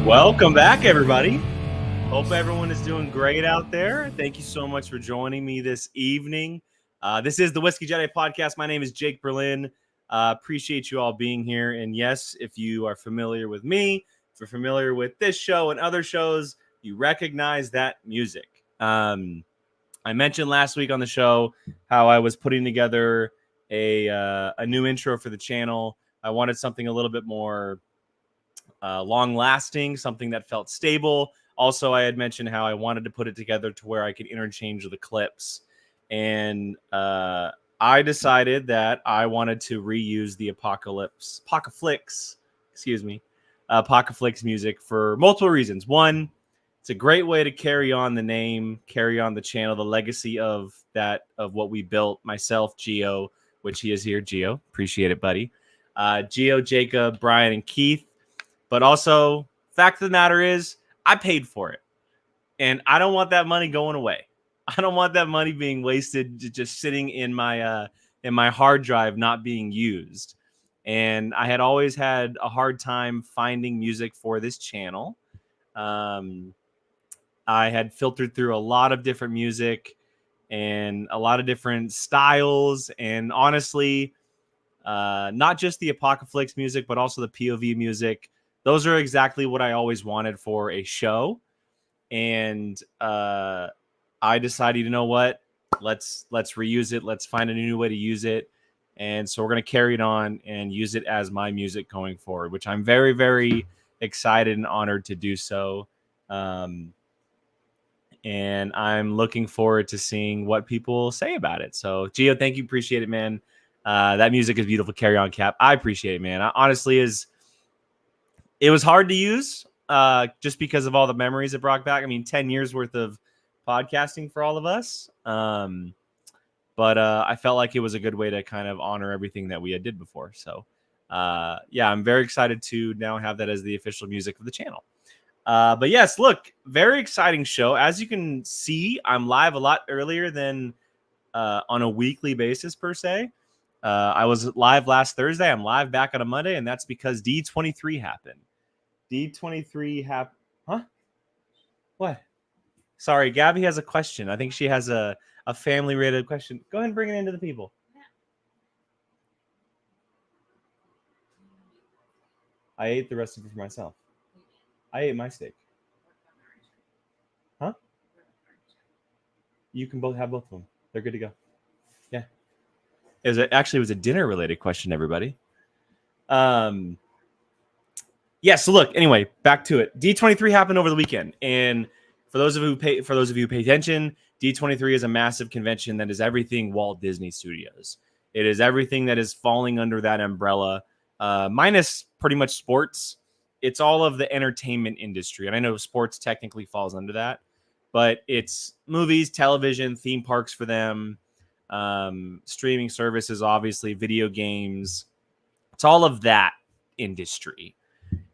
Welcome back, everybody. Hope everyone is doing great out there. Thank you so much for joining me this evening. This is the Whiskey Jedi podcast. My name is Jake Berlin. Appreciate you all being here. And yes, if you are familiar with me, if you're familiar with this show and other shows, you recognize that music. I mentioned last week on the show how I was putting together a new intro for the channel. I wanted something a little bit more long-lasting, something that felt stable. Also, I had mentioned how I wanted to put it together to where I could interchange the clips. And I decided that I wanted to reuse the Apocalypse music for multiple reasons. One, it's a great way to carry on the name, carry on the channel, the legacy of what we built. Myself, Gio, which he is here. Gio, appreciate it, buddy. Gio, Jacob, Brian, and Keith. But also, fact of the matter is, I paid for it. And I don't want that money going away. I don't want that money being wasted just sitting in my hard drive not being used. And I had always had a hard time finding music for this channel. I had filtered through a lot of different music and a lot of different styles. And honestly, not just the Apocalypse music, but also the POV music. Those are exactly what I always wanted for a show. And I decided, you know what? Let's reuse it. Let's find a new way to use it. And so we're going to carry it on and use it as my music going forward, which I'm very, very excited and honored to do so. And I'm looking forward to seeing what people say about it. So, Gio, thank you. Appreciate it, man. That music is beautiful. Carry on, Cap. I appreciate it, man. It was hard to use just because of all the memories it brought back. I mean, 10 years worth of podcasting for all of us. But I felt like it was a good way to kind of honor everything that we had did before. So, yeah, I'm very excited to now have that as the official music of the channel. But yes, look, very exciting show. As you can see, I'm live a lot earlier than on a weekly basis per se. I was live last Thursday. I'm live back on a Monday, and that's because D23 happened. D23 happened. Huh? What? Sorry, Gabby has a question. I think she has a family-related question. Go ahead and bring it into the people. I ate the rest of it for myself. I ate my steak. Huh? You can both have both of them. They're good to go. Yeah. It was a dinner-related question, everybody. Yeah, so look, anyway, back to it. D23 happened over the weekend. And for those of you who pay attention, D23 is a massive convention that is everything Walt Disney Studios. It is everything that is falling under that umbrella, minus pretty much sports. It's all of the entertainment industry. And I know sports technically falls under that, but it's movies, television, theme parks for them, streaming services, obviously, video games. It's all of that industry.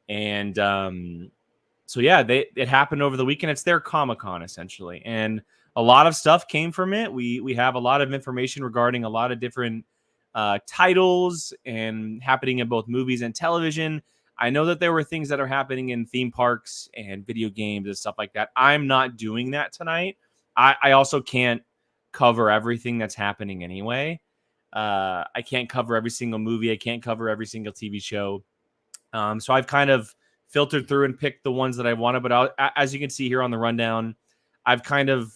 And so, yeah, it happened over the weekend. It's their Comic-Con, essentially. And a lot of stuff came from it. We have a lot of information regarding a lot of different titles and happening in both movies and television. I know that there were things that are happening in theme parks and video games and stuff like that. I'm not doing that tonight. I also can't cover everything that's happening anyway. I can't cover every single movie. I can't cover every single TV show. So I've kind of filtered through and picked the ones that I wanted. But as you can see here on the rundown, I've kind of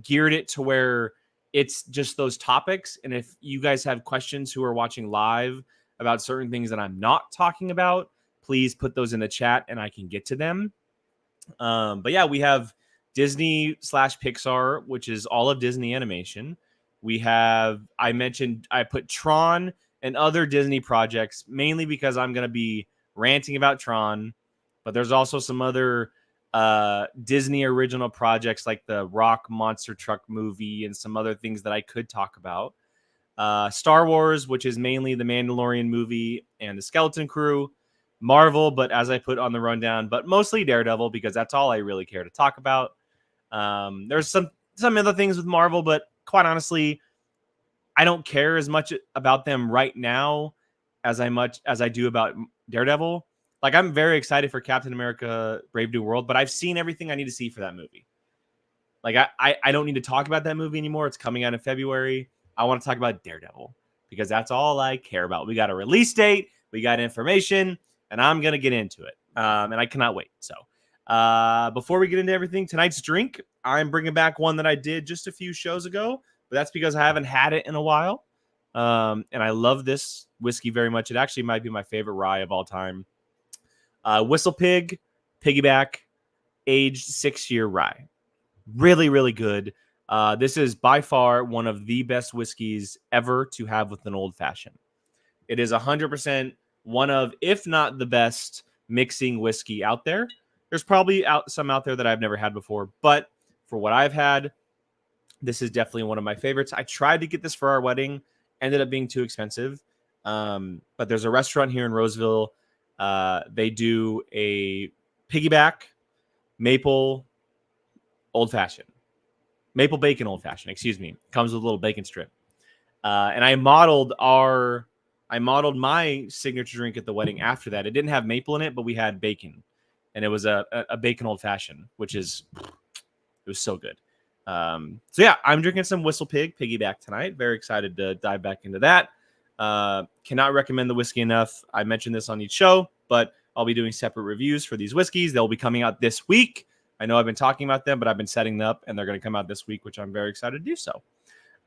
geared it to where it's just those topics. And if you guys have questions who are watching live about certain things that I'm not talking about, please put those in the chat and I can get to them. But yeah, we have Disney/Pixar, which is all of Disney animation. We have, I put Tron and other Disney projects, mainly because I'm going to be ranting about Tron, but there's also some other Disney original projects like the Rock Monster Truck movie and some other things that I could talk about. Star Wars, which is mainly the Mandalorian movie and the Skeleton Crew. Marvel, but as I put on the rundown, but mostly Daredevil because that's all I really care to talk about. There's some other things with Marvel, but quite honestly, I don't care as much about them right now as I do about Daredevil. Like, I'm very excited for Captain America Brave New World, but I've seen everything I need to see for that movie. Like, I don't need to talk about that movie anymore. It's coming out in February. I want to talk about Daredevil because that's all I care about. We got a release date, we got information, and I'm going to get into it. And I cannot wait. So before we get into everything, tonight's drink, I'm bringing back one that I did just a few shows ago, but that's because I haven't had it in a while. And I love this whiskey very much. It actually might be my favorite rye of all time. Whistle Pig, Piggyback, aged 6-year rye. Really, really good. This is by far one of the best whiskeys ever to have with an old fashioned. It is 100% one of, if not the best mixing whiskey out there. There's probably some out there that I've never had before, but for what I've had, this is definitely one of my favorites. I tried to get this for our wedding, ended up being too expensive. But there's a restaurant here in Roseville. They do a Piggyback maple old fashioned, maple bacon old fashioned. Excuse me, comes with a little bacon strip. And I modeled my signature drink at the wedding after that. It didn't have maple in it, but we had bacon, and it was a bacon old fashioned, which is, it was so good. So yeah, I'm drinking some Whistle Pig Piggyback tonight. Very excited to dive back into that. Cannot recommend the whiskey enough. I mentioned this on each show, but I'll be doing separate reviews for these whiskeys. They'll be coming out this week. I know I've been talking about them, but I've been setting them up, and they're going to come out this week, which I'm very excited to do so.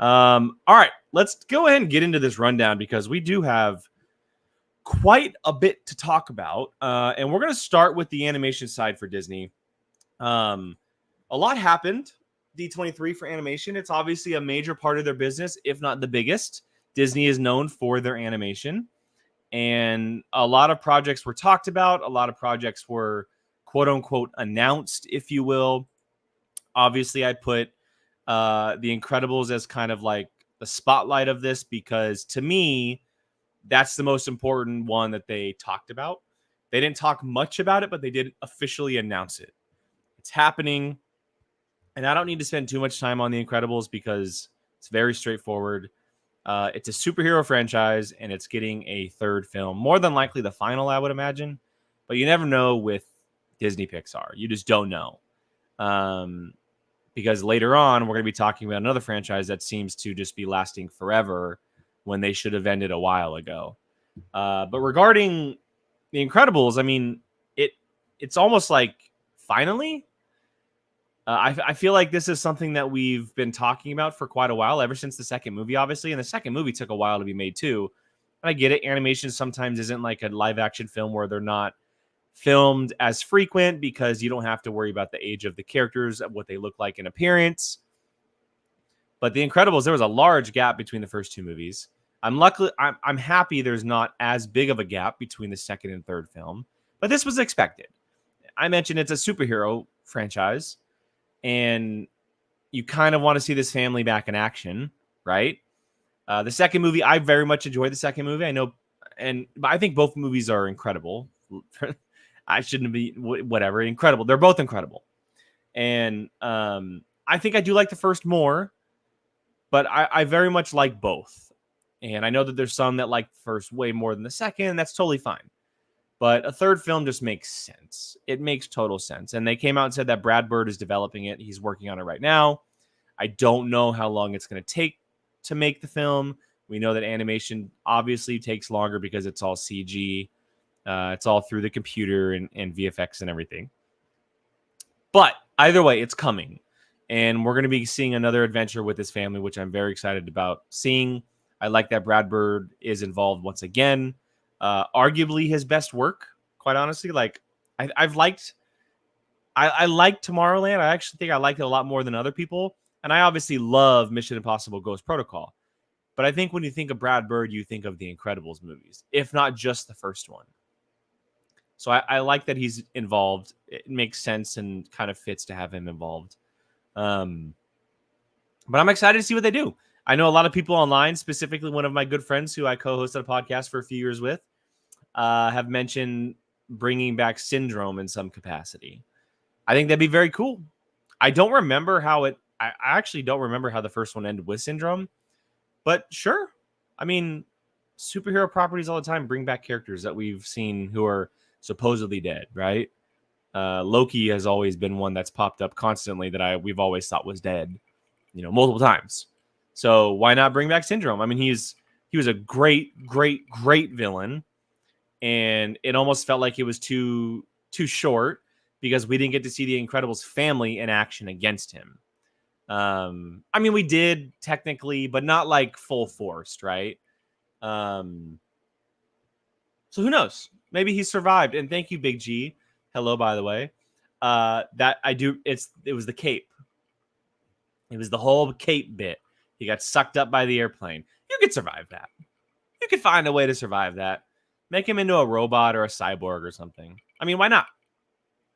All right, let's go ahead and get into this rundown because we do have quite a bit to talk about. And we're going to start with the animation side for Disney. A lot happened. D23 for animation. It's obviously a major part of their business, if not the biggest. Disney is known for their animation. And a lot of projects were talked about. A lot of projects were quote unquote announced, if you will. Obviously, I put The Incredibles as kind of like the spotlight of this because to me, that's the most important one that they talked about. They didn't talk much about it, but they did officially announce it. It's happening. And I don't need to spend too much time on The Incredibles because it's very straightforward. It's a superhero franchise, and it's getting a third film. More than likely the final, I would imagine. But you never know with Disney Pixar. You just don't know. Because later on, we're going to be talking about another franchise that seems to just be lasting forever when they should have ended a while ago. But regarding The Incredibles, I mean, it's almost like finally... I feel like this is something that we've been talking about for quite a while, ever since the second movie, obviously. And the second movie took a while to be made, too. And I get it. Animation sometimes isn't like a live-action film where they're not filmed as frequent because you don't have to worry about the age of the characters, what they look like in appearance. But The Incredibles, there was a large gap between the first two movies. I'm happy there's not as big of a gap between the second and third film. But this was expected. I mentioned it's a superhero franchise. And you kind of want to see this family back in action, right? The second movie, I very much enjoyed the second movie. I know, but I think both movies are incredible. I shouldn't be whatever. Incredible. They're both incredible. And I think I do like the first more, but I very much like both. And I know that there's some that like the first way more than the second. That's totally fine. But a third film just makes sense. It makes total sense. And they came out and said that Brad Bird is developing it. He's working on it right now. I don't know how long it's going to take to make the film. We know that animation obviously takes longer because it's all CG. It's all through the computer and VFX and everything. But either way, it's coming. And we're going to be seeing another adventure with this family, which I'm very excited about seeing. I like that Brad Bird is involved once again. Arguably his best work, quite honestly. Like I liked Tomorrowland. I actually think I liked it a lot more than other people. And I obviously love Mission Impossible Ghost Protocol. But I think when you think of Brad Bird, you think of the Incredibles movies, if not just the first one. So I like that he's involved. It makes sense and kind of fits to have him involved. But I'm excited to see what they do. I know a lot of people online, specifically one of my good friends who I co-hosted a podcast for a few years with, have mentioned bringing back Syndrome in some capacity. I think that'd be very cool. I don't remember how I actually don't remember how the first one ended with Syndrome, but sure. I mean, superhero properties all the time bring back characters that we've seen who are supposedly dead, right? Loki has always been one that's popped up constantly that we've always thought was dead, multiple times. So why not bring back Syndrome? I mean, he was a great villain, and it almost felt like it was too short because we didn't get to see the Incredibles family in action against him. I mean, we did technically, but not like full forced, right? So who knows? Maybe he survived. And thank you, Big G. Hello, by the way. That I do. It was the cape. It was the whole cape bit. He got sucked up by the airplane. You could survive that. You could find a way to survive that. Make him into a robot or a cyborg or something. I mean, why not?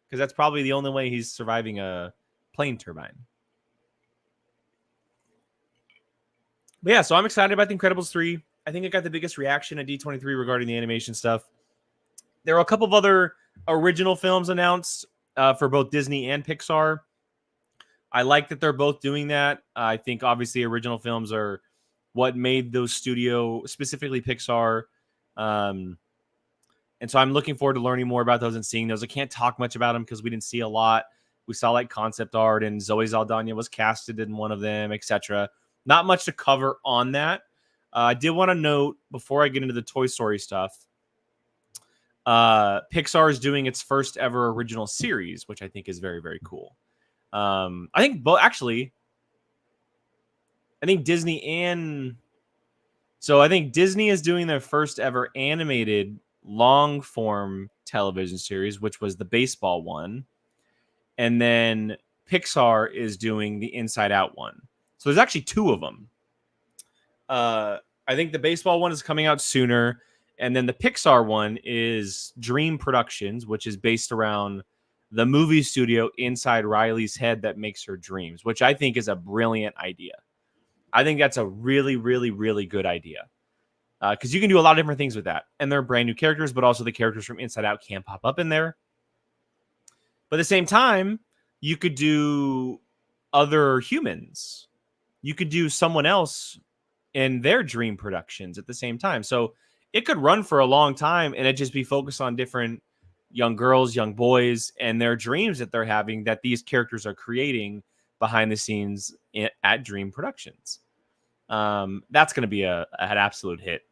Because that's probably the only way he's surviving a plane turbine. But yeah, so I'm excited about The Incredibles 3. I think it got the biggest reaction at D23 regarding the animation stuff. There were a couple of other original films announced for both Disney and Pixar. I like that they're both doing that. I think obviously original films are what made those studio, specifically Pixar. And so I'm looking forward to learning more about those and seeing those. I can't talk much about them because we didn't see a lot. We saw like concept art, and Zoe Saldana was casted in one of them, etc. Not much to cover on that. I did want to note before I get into the Toy Story stuff, Pixar is doing its first ever original series, which I think is very, very cool. I think Disney is doing their first ever animated long form television series, which was the baseball one. And then Pixar is doing the Inside Out one. So there's actually two of them. I think the baseball one is coming out sooner. And then the Pixar one is Dream Productions, which is based around the movie studio inside Riley's head that makes her dreams, which I think is a brilliant idea. I think that's a really, really, really good idea. Because you can do a lot of different things with that. And they're brand new characters, but also the characters from Inside Out can pop up in there. But at the same time, you could do other humans. You could do someone else in their dream productions at the same time. So it could run for a long time and it just be focused on different young girls, young boys, and their dreams that they're having that these characters are creating behind the scenes at Dream Productions. That's going to be an absolute hit.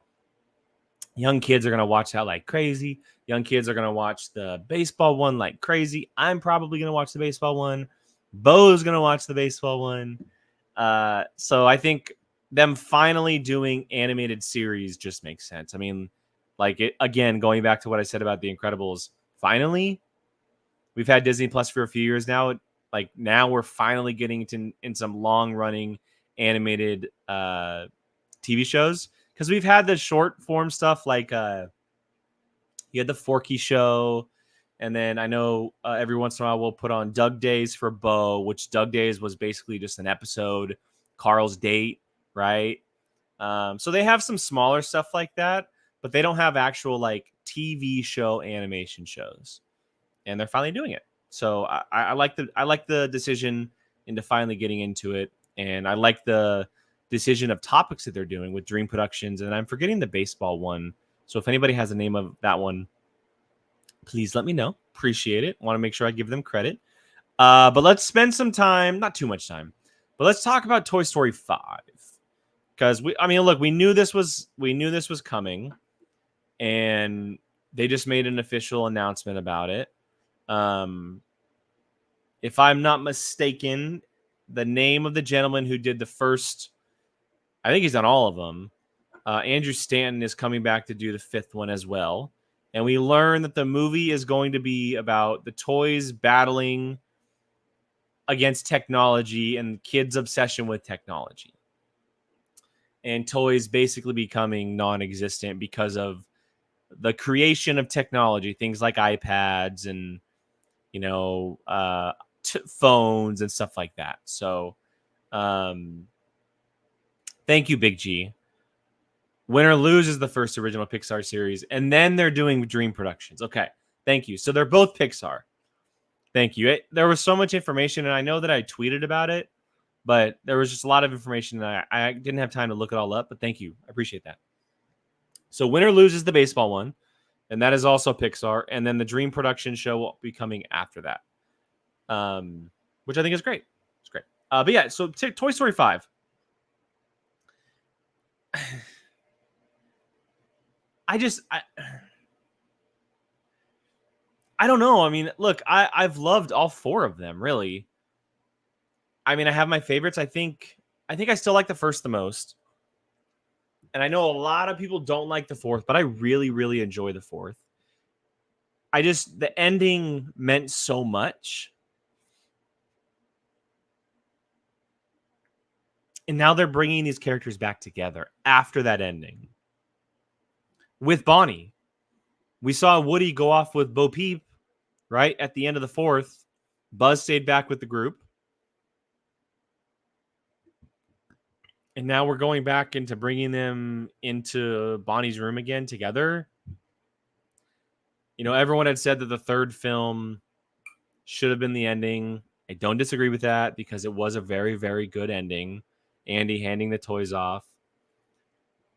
Young kids are going to watch that like crazy. Young kids are going to watch the baseball one like crazy. I'm probably going to watch the baseball one. Bo's going to watch the baseball one. So I think them finally doing animated series just makes sense. I mean, like it again, going back to what I said about The Incredibles, finally, we've had Disney Plus for a few years now. Like now we're finally getting in some long running animated TV shows. Because we've had the short form stuff like you had the Forky Show. And then I know every once in a while we'll put on Doug Days for Bo, which Doug Days was basically just an episode, Carl's date, right? So they have some smaller stuff like that, but they don't have actual like TV show animation shows. And they're finally doing it. So I like the decision into finally getting into it. And I like the decision of topics that they're doing with Dream Productions. And I'm forgetting the baseball one. So if anybody has the name of that one, please let me know. Appreciate it. Want to make sure I give them credit. But let's spend some time, not too much time, but let's talk about Toy Story 5. Because we knew this was coming, and they just made an official announcement about it. If I'm not mistaken, the name of the gentleman who did the first, I think he's done all of them. Andrew Stanton is coming back to do the fifth one as well. And we learn that the movie is going to be about the toys battling against technology and kids' obsession with technology. And toys basically becoming non-existent because of the creation of technology, things like iPads and, phones and stuff like that. So thank you, Big G. Win or Lose is the first original Pixar series, and then they're doing Dream Productions. Okay, thank you. So they're both Pixar. Thank you. There was so much information, and I know that I tweeted about it, but there was just a lot of information that I didn't have time to look it all up, but thank you. I appreciate that. So Win or Lose is the baseball one, and that is also Pixar. And then the Dream production show will be coming after that, which I think is great. It's great. But yeah, so Toy Story 5. I don't know. I mean, look, I've loved all 4 of them, really. I mean, I have my favorites. I think I still like the first the most. And I know a lot of people don't like the 4th, but I really, really enjoy the 4th. The ending meant so much. And now they're bringing these characters back together after that ending. With Bonnie. We saw Woody go off with Bo Peep, right? At the end of the 4th. Buzz stayed back with the group. And now we're going back into bringing them into Bonnie's room again together. You know, everyone had said that the 3rd film should have been the ending. I don't disagree with that because it was a very, very good ending. Andy handing the toys off.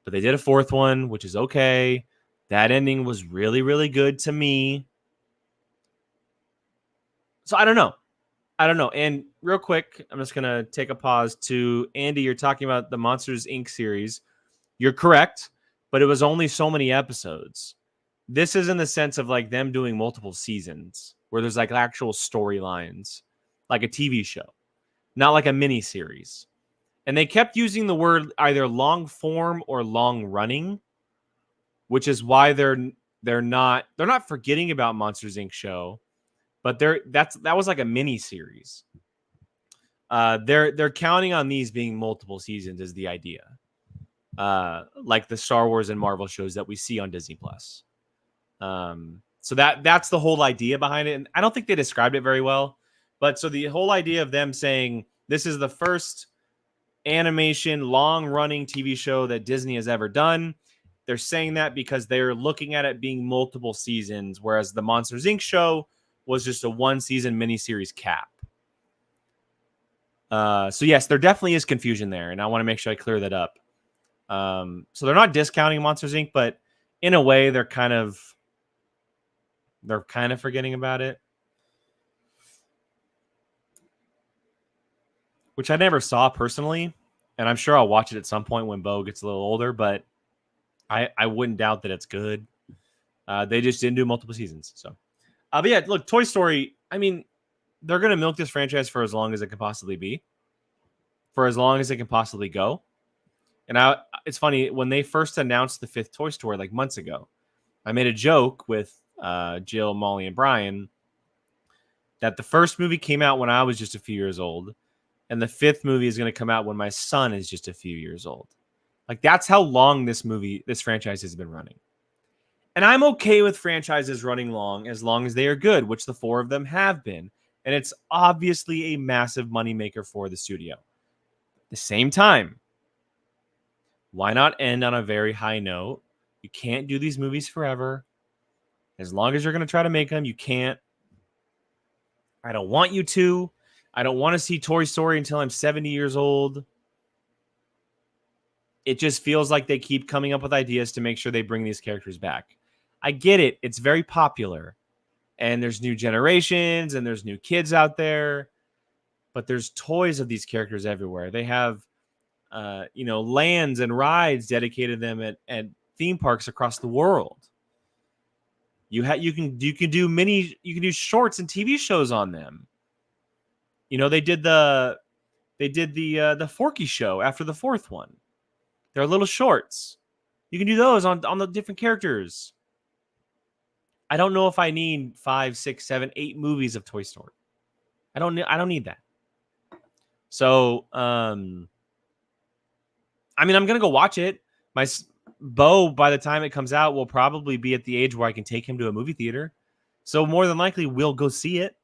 But they did a 4th one, which is okay. That ending was really, really good to me. So I don't know. And real quick, I'm just going to take a pause to Andy. You're talking about the Monsters, Inc. series. You're correct, but it was only so many episodes. This is in the sense of like them doing multiple seasons where there's like actual storylines, like a TV show, not like a mini series. And they kept using the word either long form or long running, which is why they're not forgetting about Monsters Inc. show, but that was like a mini series. They're counting on these being multiple seasons is the idea. Like the Star Wars and Marvel shows that we see on Disney Plus. So that's the whole idea behind it. And I don't think they described it very well, but so the whole idea of them saying this is the first animation long running TV show that Disney has ever done. They're saying that because they're looking at it being multiple seasons, whereas the Monsters Inc. show was just a 1-season miniseries cap. So yes, there definitely is confusion there, and I want to make sure I clear that up. So they're not discounting Monsters Inc., but in a way, they're kind of forgetting about it, which I never saw personally, and I'm sure I'll watch it at some point when Bo gets a little older, but I wouldn't doubt that it's good. They just didn't do multiple seasons. So, but yeah, look, Toy Story, I mean, they're going to milk this franchise for as long as it can possibly be, for as long as it can possibly go. And it's funny, when they first announced the 5th Toy Story like months ago, I made a joke with Jill, Molly, and Brian that the first movie came out when I was just a few years old, and the 5th movie is going to come out when my son is just a few years old. Like, that's how long this franchise has been running. And I'm okay with franchises running long as they are good, which the 4 of them have been. And it's obviously a massive moneymaker for the studio. At the same time, why not end on a very high note? You can't do these movies forever. As long as you're going to try to make them, you can't. I don't want you to. I don't want to see Toy Story until I'm 70 years old. It just feels like they keep coming up with ideas to make sure they bring these characters back. I get it. It's very popular. And there's new generations and there's new kids out there. But there's toys of these characters everywhere. They have, lands and rides dedicated to them at theme parks across the world. You can do shorts and TV shows on them. You know, they did the Forky show after the 4th one. They're little shorts. You can do those on the different characters. I don't know if I need 5, 6, 7, 8 movies of Toy Story. I don't need that. So, I'm gonna go watch it. My Bo, by the time it comes out, will probably be at the age where I can take him to a movie theater. So more than likely, we'll go see it.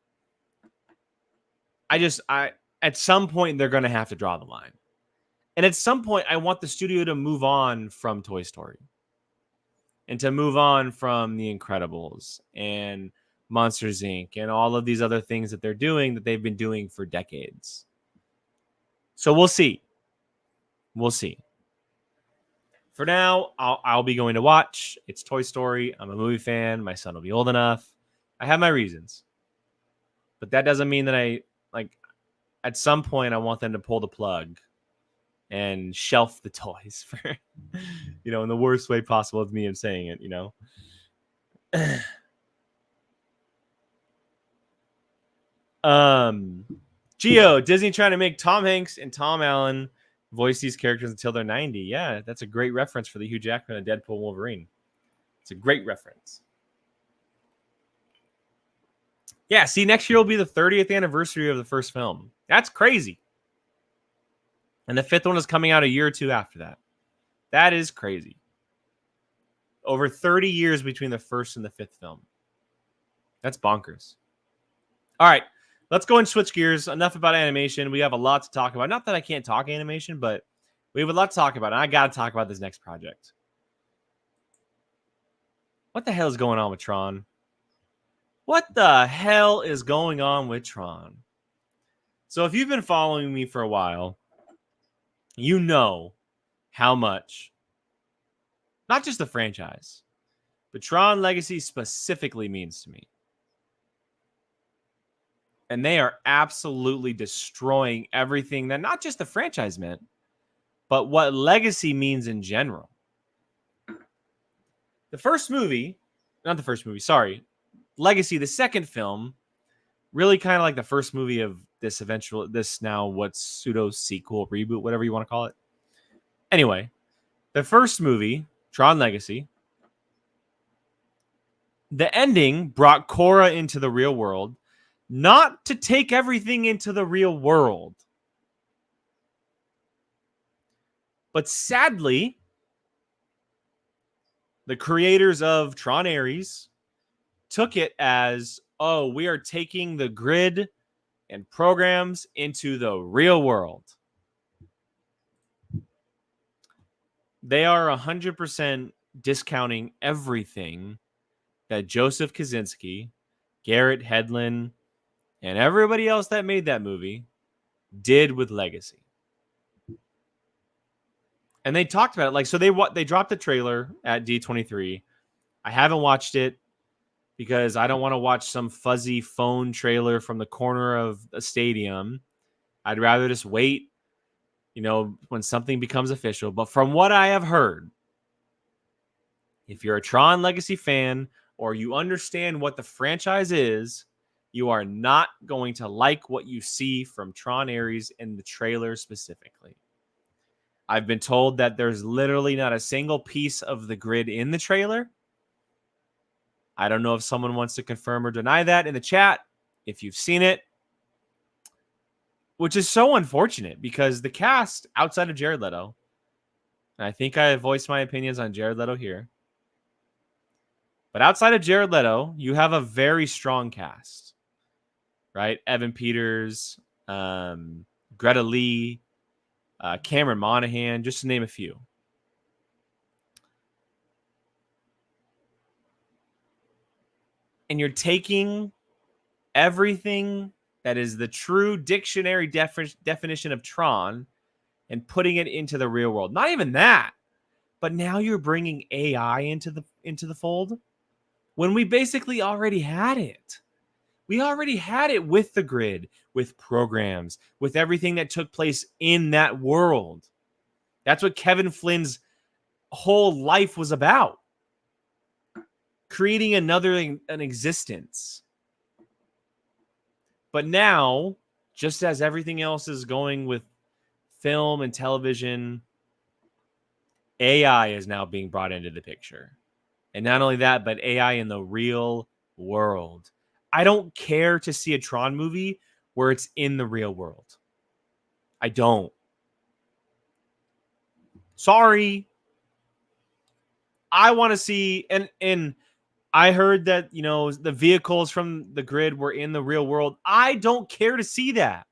At some point, they're gonna have to draw the line. And at some point, I want the studio to move on from Toy Story and to move on from The Incredibles and Monsters, Inc. and all of these other things that they're doing that they've been doing for decades. So we'll see. For now, I'll be going to watch. It's Toy Story. I'm a movie fan. My son will be old enough. I have my reasons. But that doesn't mean that at some point I want them to pull the plug and shelf the toys for, in the worst way possible with me of saying it, Geo, Disney trying to make Tom Hanks and Tom Allen voice these characters until they're 90. Yeah, that's a great reference for the Hugh Jackman and Deadpool Wolverine. It's a great reference. Yeah, see, next year will be the 30th anniversary of the first film. That's crazy. And the fifth one is coming out a year or two after that. That is crazy. Over 30 years between the first and the fifth film. That's bonkers. All right, let's go and switch gears. Enough about animation. We have a lot to talk about. Not that I can't talk animation, but we have a lot to talk about. And I got to talk about this next project. What the hell is going on with Tron? What the hell is going on with Tron? So if you've been following me for a while, you know how much, not just the franchise, but Tron Legacy specifically means to me. And they are absolutely destroying everything that not just the franchise meant, but what Legacy means in general. Legacy, the second film, really kind of like the first movie of this now what's pseudo sequel, reboot, whatever you want to call it. Anyway, the first movie, Tron Legacy, the ending brought Korra into the real world, not to take everything into the real world. But sadly, the creators of Tron Ares took it as, oh, we are taking the grid and programs into the real world. They are 100% discounting everything that Joseph Kosinski, Garrett Hedlund, and everybody else that made that movie did with Legacy. And they talked about it. So they dropped the trailer at D23. I haven't watched it because I don't want to watch some fuzzy phone trailer from the corner of a stadium. I'd rather just wait, when something becomes official. But from what I have heard, if you're a Tron Legacy fan or you understand what the franchise is, you are not going to like what you see from Tron Ares in the trailer specifically. I've been told that there's literally not a single piece of the grid in the trailer. I don't know if someone wants to confirm or deny that in the chat, if you've seen it, which is so unfortunate because the cast outside of Jared Leto, and I think I voiced my opinions on Jared Leto here, but outside of Jared Leto, you have a very strong cast, right? Evan Peters, Greta Lee, Cameron Monaghan, just to name a few. And you're taking everything that is the true dictionary definition of Tron and putting it into the real world. Not even that, but now you're bringing AI into the fold when we basically already had it. We already had it with the grid, with programs, with everything that took place in that world. That's what Kevin Flynn's whole life was about. Creating an existence. But now, just as everything else is going with film and television, AI is now being brought into the picture. And not only that, but AI in the real world. I don't care to see a Tron movie where it's in the real world. I don't. Sorry. I want to see, and I heard that, the vehicles from the grid were in the real world. I don't care to see that.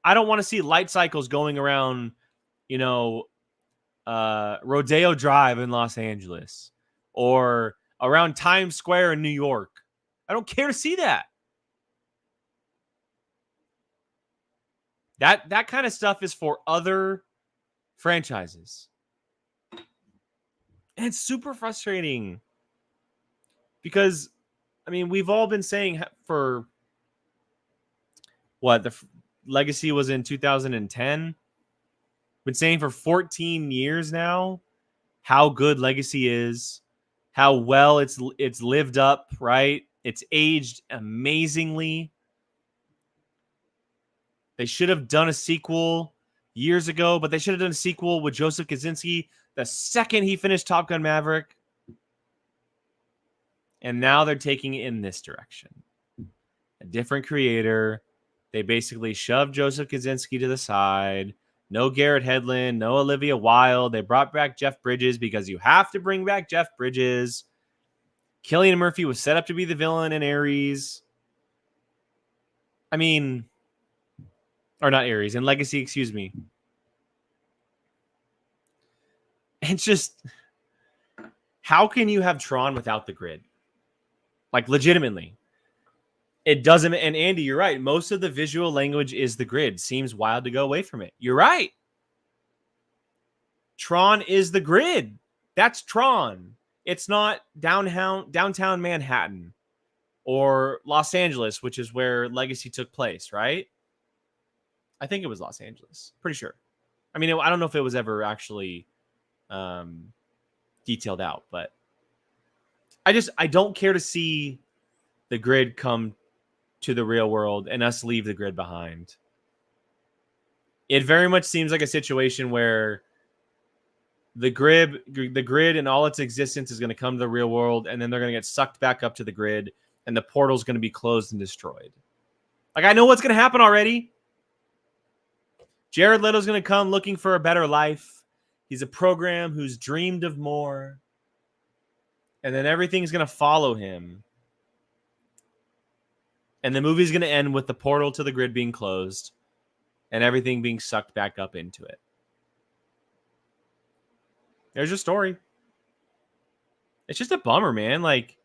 I don't want to see light cycles going around, Rodeo Drive in Los Angeles or around Times Square in New York. I don't care to see that. That kind of stuff is for other franchises. And it's super frustrating because, I mean, we've all been saying for what Legacy was in 2010. Been saying for 14 years now how good Legacy is, how well it's lived up, right? It's aged amazingly. They should have done a sequel years ago, but they should have done a sequel with Joseph Kosinski the second he finished Top Gun Maverick. And now they're taking it in this direction. A different creator. They basically shoved Joseph Kosinski to the side. No Garrett Hedlund, no Olivia Wilde. They brought back Jeff Bridges because you have to bring back Jeff Bridges. Cillian Murphy was set up to be the villain in Ares. I mean, or not Ares, in Legacy, excuse me. It's just, how can you have Tron without the grid? Like, legitimately. It doesn't, and Andy, you're right. Most of the visual language is the grid. Seems wild to go away from it. You're right. Tron is the grid. That's Tron. It's not downtown Manhattan or Los Angeles, which is where Legacy took place, right? I think it was Los Angeles. Pretty sure. I mean, I don't know if it was ever actually detailed out, but I don't care to see the grid come to the real world and us leave the grid behind. It very much seems like a situation where the grid and all its existence is going to come to the real world, and then they're going to get sucked back up to the grid, and the portal's going to be closed and destroyed. Like, I know what's going to happen already. Jared Leto's going to come looking for a better life. He's a program who's dreamed of more. And then everything's going to follow him. And the movie's going to end with the portal to the grid being closed and everything being sucked back up into it. There's your story. It's just a bummer, man. Like,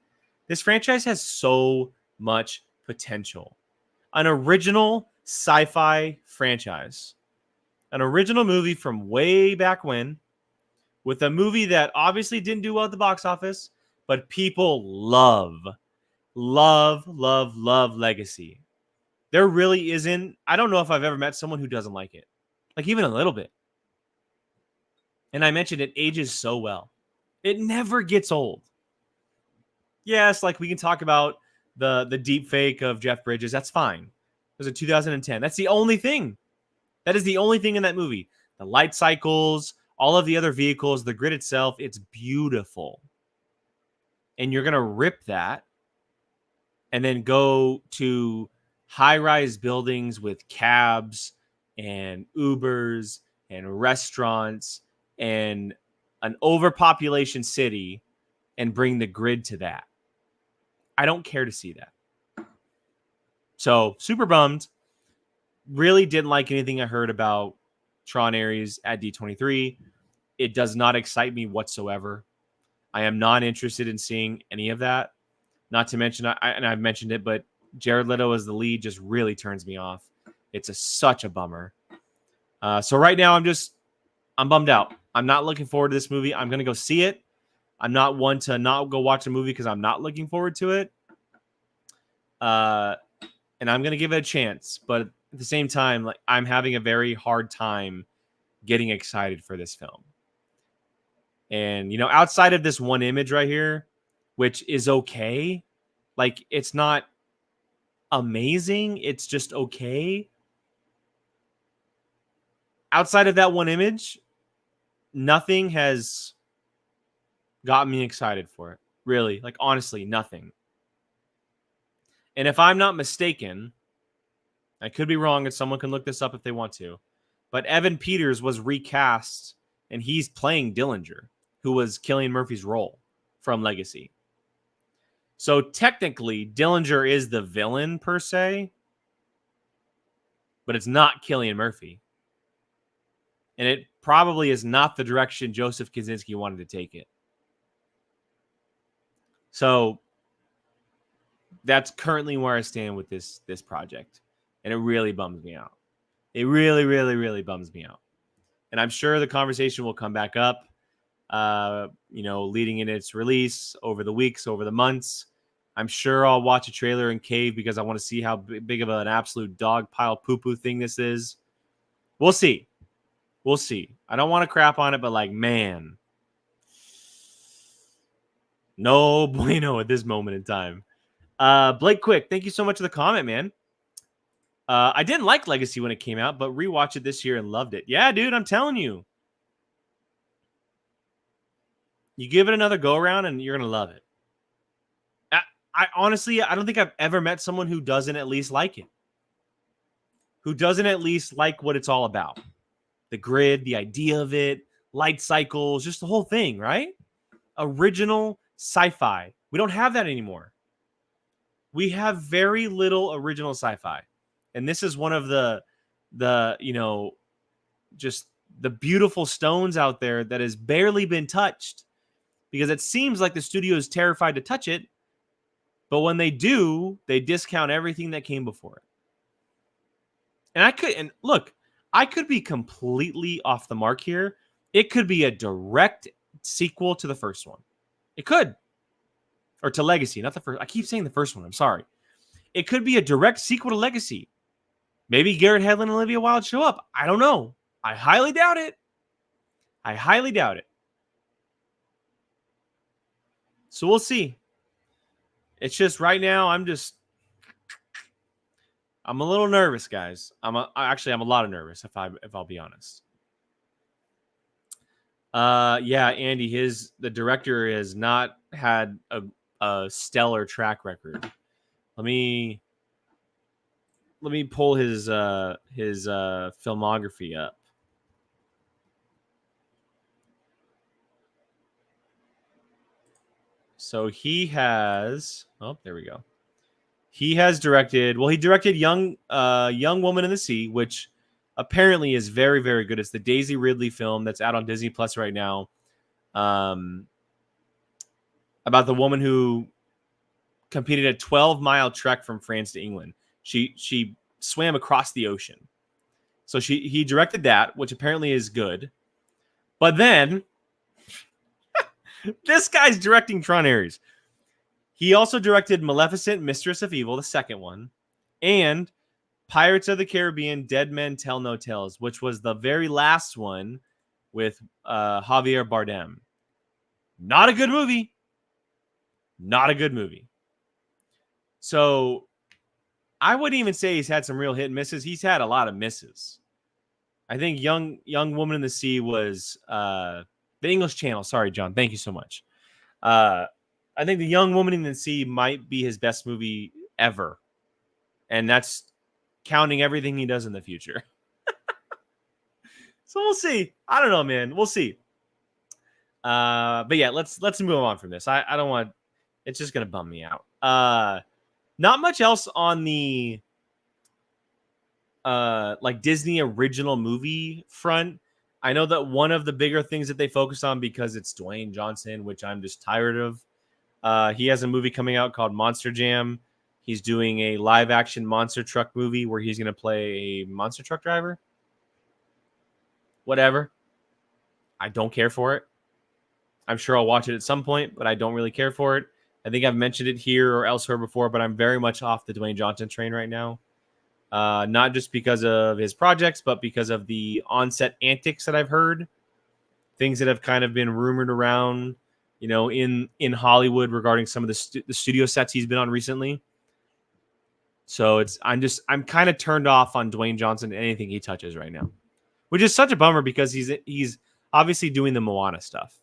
this franchise has so much potential. An original sci-fi franchise. An original movie from way back when, with a movie that obviously didn't do well at the box office, but people love Legacy. There really isn't, I don't know if I've ever met someone who doesn't like it. Like, even a little bit. And I mentioned it ages so well. It never gets old. Yes, like, we can talk about the deep fake of Jeff Bridges. That's fine. It was in 2010. That's the only thing. That is the only thing in that movie. The light cycles, all of the other vehicles, the grid itself, it's beautiful. And you're going to rip that and then go to high-rise buildings with cabs and Ubers and restaurants and an overpopulation city and bring the grid to that. I don't care to see that. So, super bummed. Really didn't like anything I heard about Tron Ares at D23. It does not excite me whatsoever. I am not interested in seeing any of that. Not to mention, and I've mentioned it, but Jared Leto as the lead just really turns me off. It's such a bummer. So right now, I'm bummed out. I'm not looking forward to this movie. I'm going to go see it. I'm not one to not go watch a movie because I'm not looking forward to it. And I'm going to give it a chance. But at the same time, like, I'm having a very hard time getting excited for this film. And, you know, outside of this one image right here, which is okay, like, it's not amazing. It's just okay. Outside of that one image, nothing has gotten me excited for it. Really. Like, honestly, nothing. And if I'm not mistaken, I could be wrong, and someone can look this up if they want to, but Evan Peters was recast, and he's playing Dillinger, who was Cillian Murphy's role from Legacy. So technically, Dillinger is the villain per se, but it's not Cillian Murphy. And it probably is not the direction Joseph Kosinski wanted to take it. So that's currently where I stand with this project. And it really bums me out. It really, really, really bums me out. And I'm sure the conversation will come back up, leading in its release over the weeks, over the months. I'm sure I'll watch a trailer and cave because I want to see how big of an absolute dog pile poo-poo thing this is. We'll see. We'll see. I don't want to crap on it, but like, man, no bueno at this moment in time. Blake Quick, thank you so much for the comment, man. I didn't like Legacy when it came out, but rewatched it this year and loved it. Yeah, dude, I'm telling you. You give it another go around and you're going to love it. I honestly, I don't think I've ever met someone who doesn't at least like it. Who doesn't at least like what it's all about. The grid, the idea of it, light cycles, just the whole thing, right? Original sci-fi. We don't have that anymore. We have very little original sci-fi. And this is one of the just the beautiful stones out there that has barely been touched, because it seems like the studio is terrified to touch it. But when they do, they discount everything that came before it. And I could be completely off the mark here. It could be a direct sequel to the first one. It could. Or to Legacy, not the first. I keep saying the first one. I'm sorry. It could be a direct sequel to Legacy. Maybe Garrett Hedlund and Olivia Wilde show up. I don't know. I highly doubt it. So we'll see. It's just right now, I'm a little nervous, guys. I'm a lot of nervous if I'll be honest. Yeah, Andy, the director has not had a stellar track record. Let me pull his filmography up. So he has, there we go. He has directed, he directed Young Woman in the Sea, which apparently is very, very good. It's the Daisy Ridley film that's out on Disney Plus right now. About the woman who competed a 12-mile trek from France to England. She swam across the ocean. So he directed that, which apparently is good. But then this guy's directing Tron Ares. He also directed Maleficent, Mistress of Evil, the second one, and Pirates of the Caribbean, Dead Men Tell No Tales, which was the very last one with Javier Bardem. Not a good movie. So I wouldn't even say he's had some real hit and misses. He's had a lot of misses. I think Young Woman in the Sea was the English Channel. Sorry, John. Thank you so much. I think The Young Woman in the Sea might be his best movie ever. And that's counting everything he does in the future. So we'll see. I don't know, man. We'll see. But yeah, let's move on from this. I don't want, it's just going to bum me out. Not much else on the like Disney original movie front. I know that one of the bigger things that they focus on, because it's Dwayne Johnson, which I'm just tired of. He has a movie coming out called Monster Jam. He's doing a live action monster truck movie where he's going to play a monster truck driver. Whatever. I don't care for it. I'm sure I'll watch it at some point, but I don't really care for it. I think I've mentioned it here or elsewhere before, but I'm very much off the Dwayne Johnson train right now. Not just because of his projects, but because of the on-set antics that I've heard. Things that have kind of been rumored around, in Hollywood regarding some of the studio sets he's been on recently. So I'm kind of turned off on Dwayne Johnson and anything he touches right now, which is such a bummer because he's obviously doing the Moana stuff,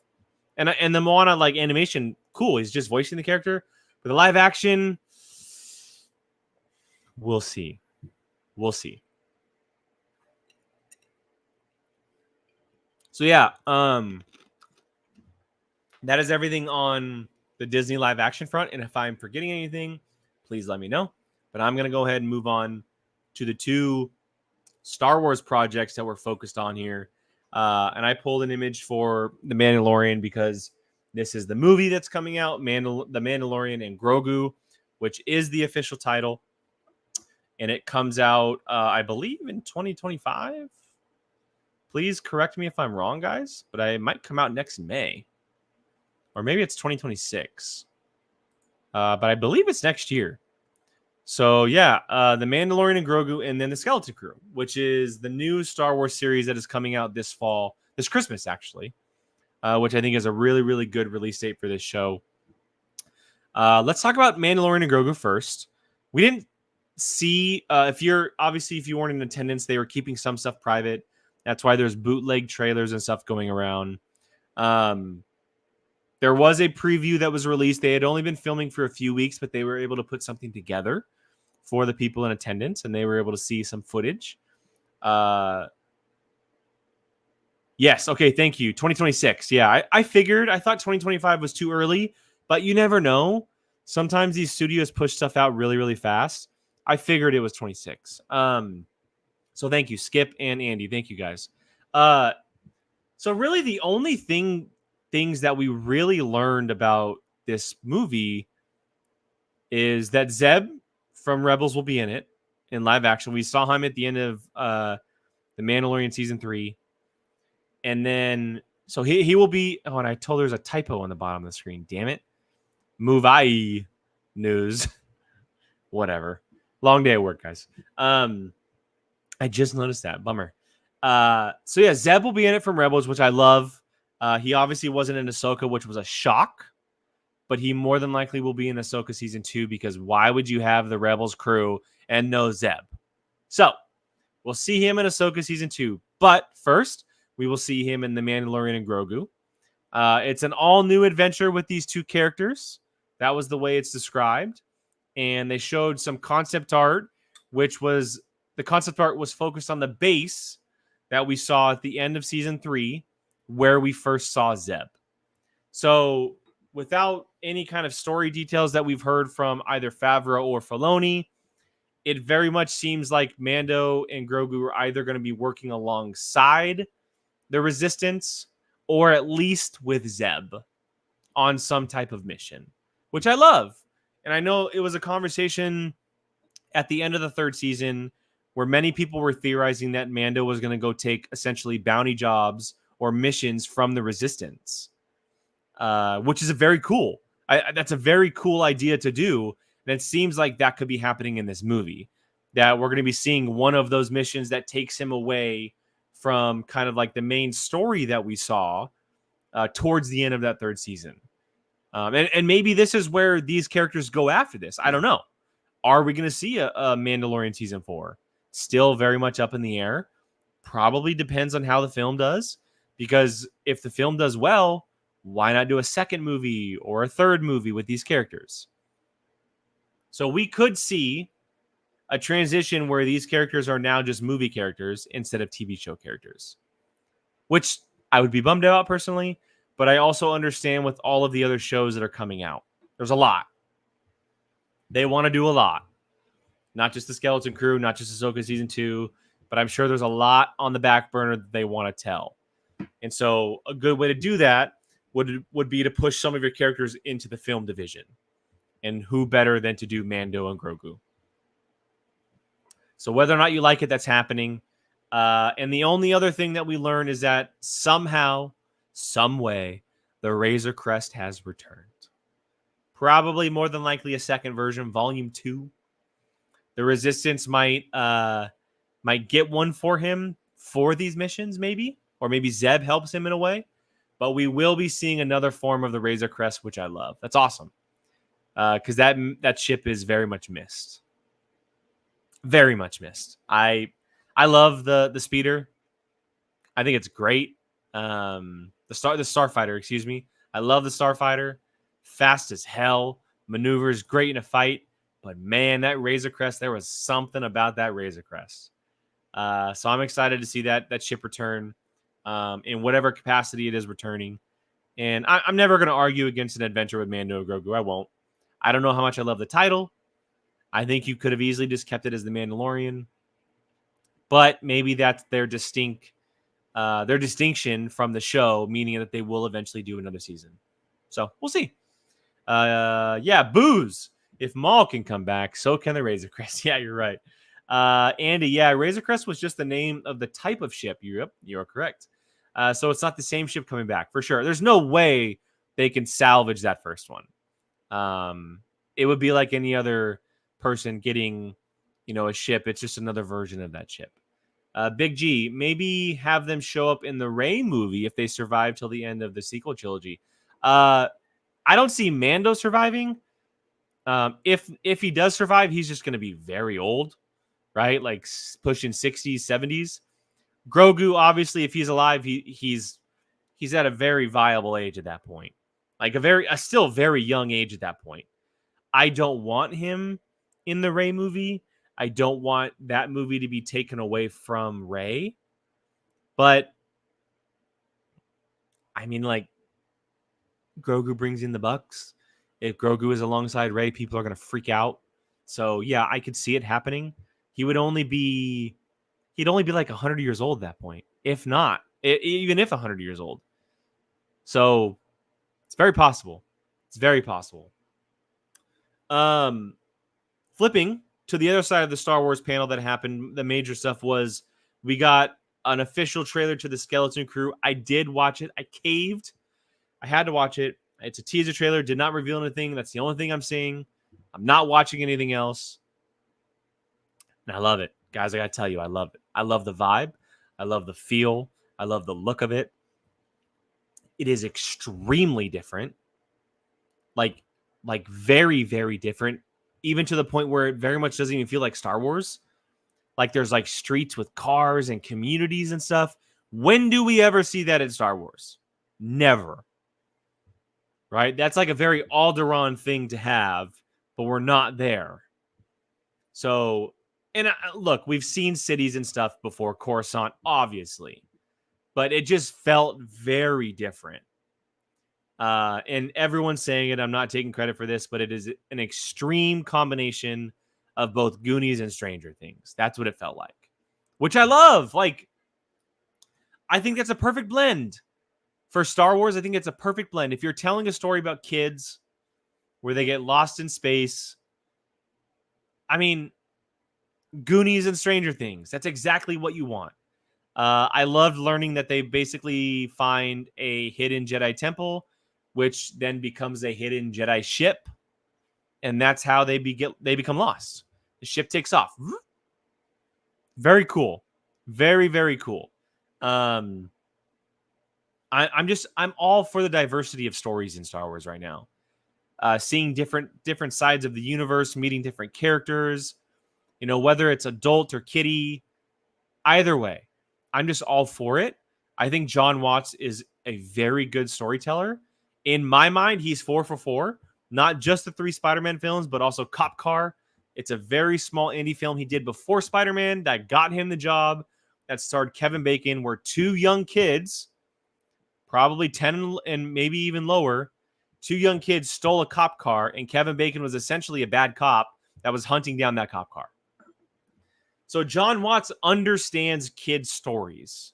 and the Moana like animation, cool. He's just voicing the character, but the live action, we'll see. So yeah, that is everything on the Disney live action front. And if I'm forgetting anything, please let me know. But I'm going to go ahead and move on to the two Star Wars projects that we're focused on here. And I pulled an image for The Mandalorian because this is the movie that's coming out, The Mandalorian and Grogu, which is the official title. and it comes out, I believe, in 2025. Please correct me if I'm wrong, guys, but it might come out next May, or maybe it's 2026. But I believe it's next year. So yeah, the Mandalorian and Grogu, and then the Skeleton Crew, which is the new Star Wars series that is coming out this Christmas actually, which I think is a really, really good release date for this show. Let's talk about Mandalorian and Grogu first. We didn't see if you weren't in attendance, they were keeping some stuff private. That's why there's bootleg trailers and stuff going around. There was a preview that was released. They had only been filming for a few weeks, but they were able to put something together for the people in attendance, and they were able to see some footage. Yes, okay, thank you. 2026. Yeah, I figured. I thought 2025 was too early, but you never know. Sometimes these studios push stuff out really, really fast. I figured it was 26. So thank you, Skip and Andy. Thank you, guys. So really the only things that we really learned about this movie is that Zeb from Rebels will be in it in live action. We saw him at the end of The Mandalorian season 3. And then, so he will be, oh, and I told there's a typo on the bottom of the screen. Damn it. Move-I news. Whatever. Long day at work, guys. I just noticed that. Bummer. So yeah, Zeb will be in it from Rebels, which I love. He obviously wasn't in Ahsoka, which was a shock. But he more than likely will be in Ahsoka season 2, because why would you have the Rebels crew and no Zeb? So we'll see him in Ahsoka season 2. But first, we will see him in The Mandalorian and Grogu. It's an all-new adventure with these two characters. That was the way it's described. And they showed some concept art, which was, the concept art was focused on the base that we saw at the end of season 3, where we first saw Zeb. So without any kind of story details that we've heard from either Favreau or Filoni, it very much seems like Mando and Grogu are either going to be working alongside the Resistance, or at least with Zeb on some type of mission, which I love. And I know it was a conversation at the end of the 3rd season where many people were theorizing that Mando was going to go take essentially bounty jobs or missions from the Resistance, which is a very cool. That's a very cool idea to do. And it seems like that could be happening in this movie, that we're going to be seeing one of those missions that takes him away from kind of like the main story that we saw towards the end of that 3rd season. And maybe this is where these characters go after this. I don't know. Are we going to see a Mandalorian season 4? Still very much up in the air. Probably depends on how the film does. Because if the film does well, why not do a 2nd movie or a 3rd movie with these characters? So we could see a transition where these characters are now just movie characters instead of TV show characters, which I would be bummed about personally, but I also understand with all of the other shows that are coming out. There's a lot. They want to do a lot. Not just the Skeleton Crew, not just Ahsoka season 2, but I'm sure there's a lot on the back burner that they want to tell. And so a good way to do that would be to push some of your characters into the film division. And who better than to do Mando and Grogu? So whether or not you like it, that's happening. And the only other thing that we learn is that somehow, some way, the Razor Crest has returned. Probably more than likely a 2nd version, Volume 2. The Resistance might get one for him for these missions, maybe. Or maybe Zeb helps him in a way. But we will be seeing another form of the Razor Crest, which I love. That's awesome. Because that ship is very much missed. Very much missed. I love the speeder. I think it's great. The Starfighter, excuse me. I love the Starfighter. Fast as hell. Maneuvers great in a fight. But man, that Razor Crest, there was something about that Razor Crest. So I'm excited to see that ship return in whatever capacity it is returning. And I'm never going to argue against an adventure with Mando and Grogu. I won't. I don't know how much I love the title. I think you could have easily just kept it as The Mandalorian. But maybe that's their distinction from the show, meaning that they will eventually do another season. So we'll see. Yeah, Booze. If Maul can come back, so can the Razor Crest. Yeah, you're right. Andy, yeah, Razor Crest was just the name of the type of ship. You're correct. So it's not the same ship coming back for sure. There's no way they can salvage that first one. It would be like any other person getting, a ship. It's just another version of that ship. Big G, maybe have them show up in the Rey movie if they survive till the end of the sequel trilogy. I don't see Mando surviving. If he does survive, he's just going to be very old, right? Like pushing 60s, 70s. Grogu, obviously, if he's alive, he's at a very viable age at that point. Like a still very young age at that point. I don't want him in the Rey movie. I don't want that movie to be taken away from Rey. But I mean, like, Grogu brings in the Bucks. If Grogu is alongside Rey, people are going to freak out. So yeah, I could see it happening. He'd only be like 100 years old at that point, if not, even if 100 years old. So it's very possible. It's very possible. Flipping to the other side of the Star Wars panel that happened, the major stuff was we got an official trailer to the Skeleton Crew. I did watch it. I caved. I had to watch it. It's a teaser trailer. Did not reveal anything. That's the only thing I'm seeing. I'm not watching anything else. And I love it. Guys, I got to tell you, I love it. I love the vibe. I love the feel. I love the look of it. It is extremely different. Like very, very different. Even to the point where it very much doesn't even feel like Star Wars. Like there's like streets with cars and communities and stuff. When do we ever see that in Star Wars? Never. Right? That's like a very Alderaan thing to have, but we're not there. So, and look, we've seen cities and stuff before, Coruscant, obviously, but it just felt very different. And everyone's saying it. I'm not taking credit for this, but it is an extreme combination of both Goonies and Stranger Things. That's what it felt like, which I love. Like, I think that's a perfect blend. For Star Wars, I think it's a perfect blend. If you're telling a story about kids where they get lost in space, I mean, Goonies and Stranger Things, that's exactly what you want. I loved learning that they basically find a hidden Jedi temple, which then becomes a hidden Jedi ship. And that's how they become lost. The ship takes off. Very cool. Very, very cool. I'm all for the diversity of stories in Star Wars right now. Seeing different sides of the universe, meeting different characters, whether it's adult or kiddie, either way, I'm just all for it. I think John Watts is a very good storyteller. In my mind, he's 4 for 4, not just the 3 Spider-Man films, but also Cop Car. It's a very small indie film he did before Spider-Man that got him the job, that starred Kevin Bacon, where 2 young kids, probably 10 and maybe even lower, 2 young kids stole a cop car, and Kevin Bacon was essentially a bad cop that was hunting down that cop car. So John Watts understands kids' stories,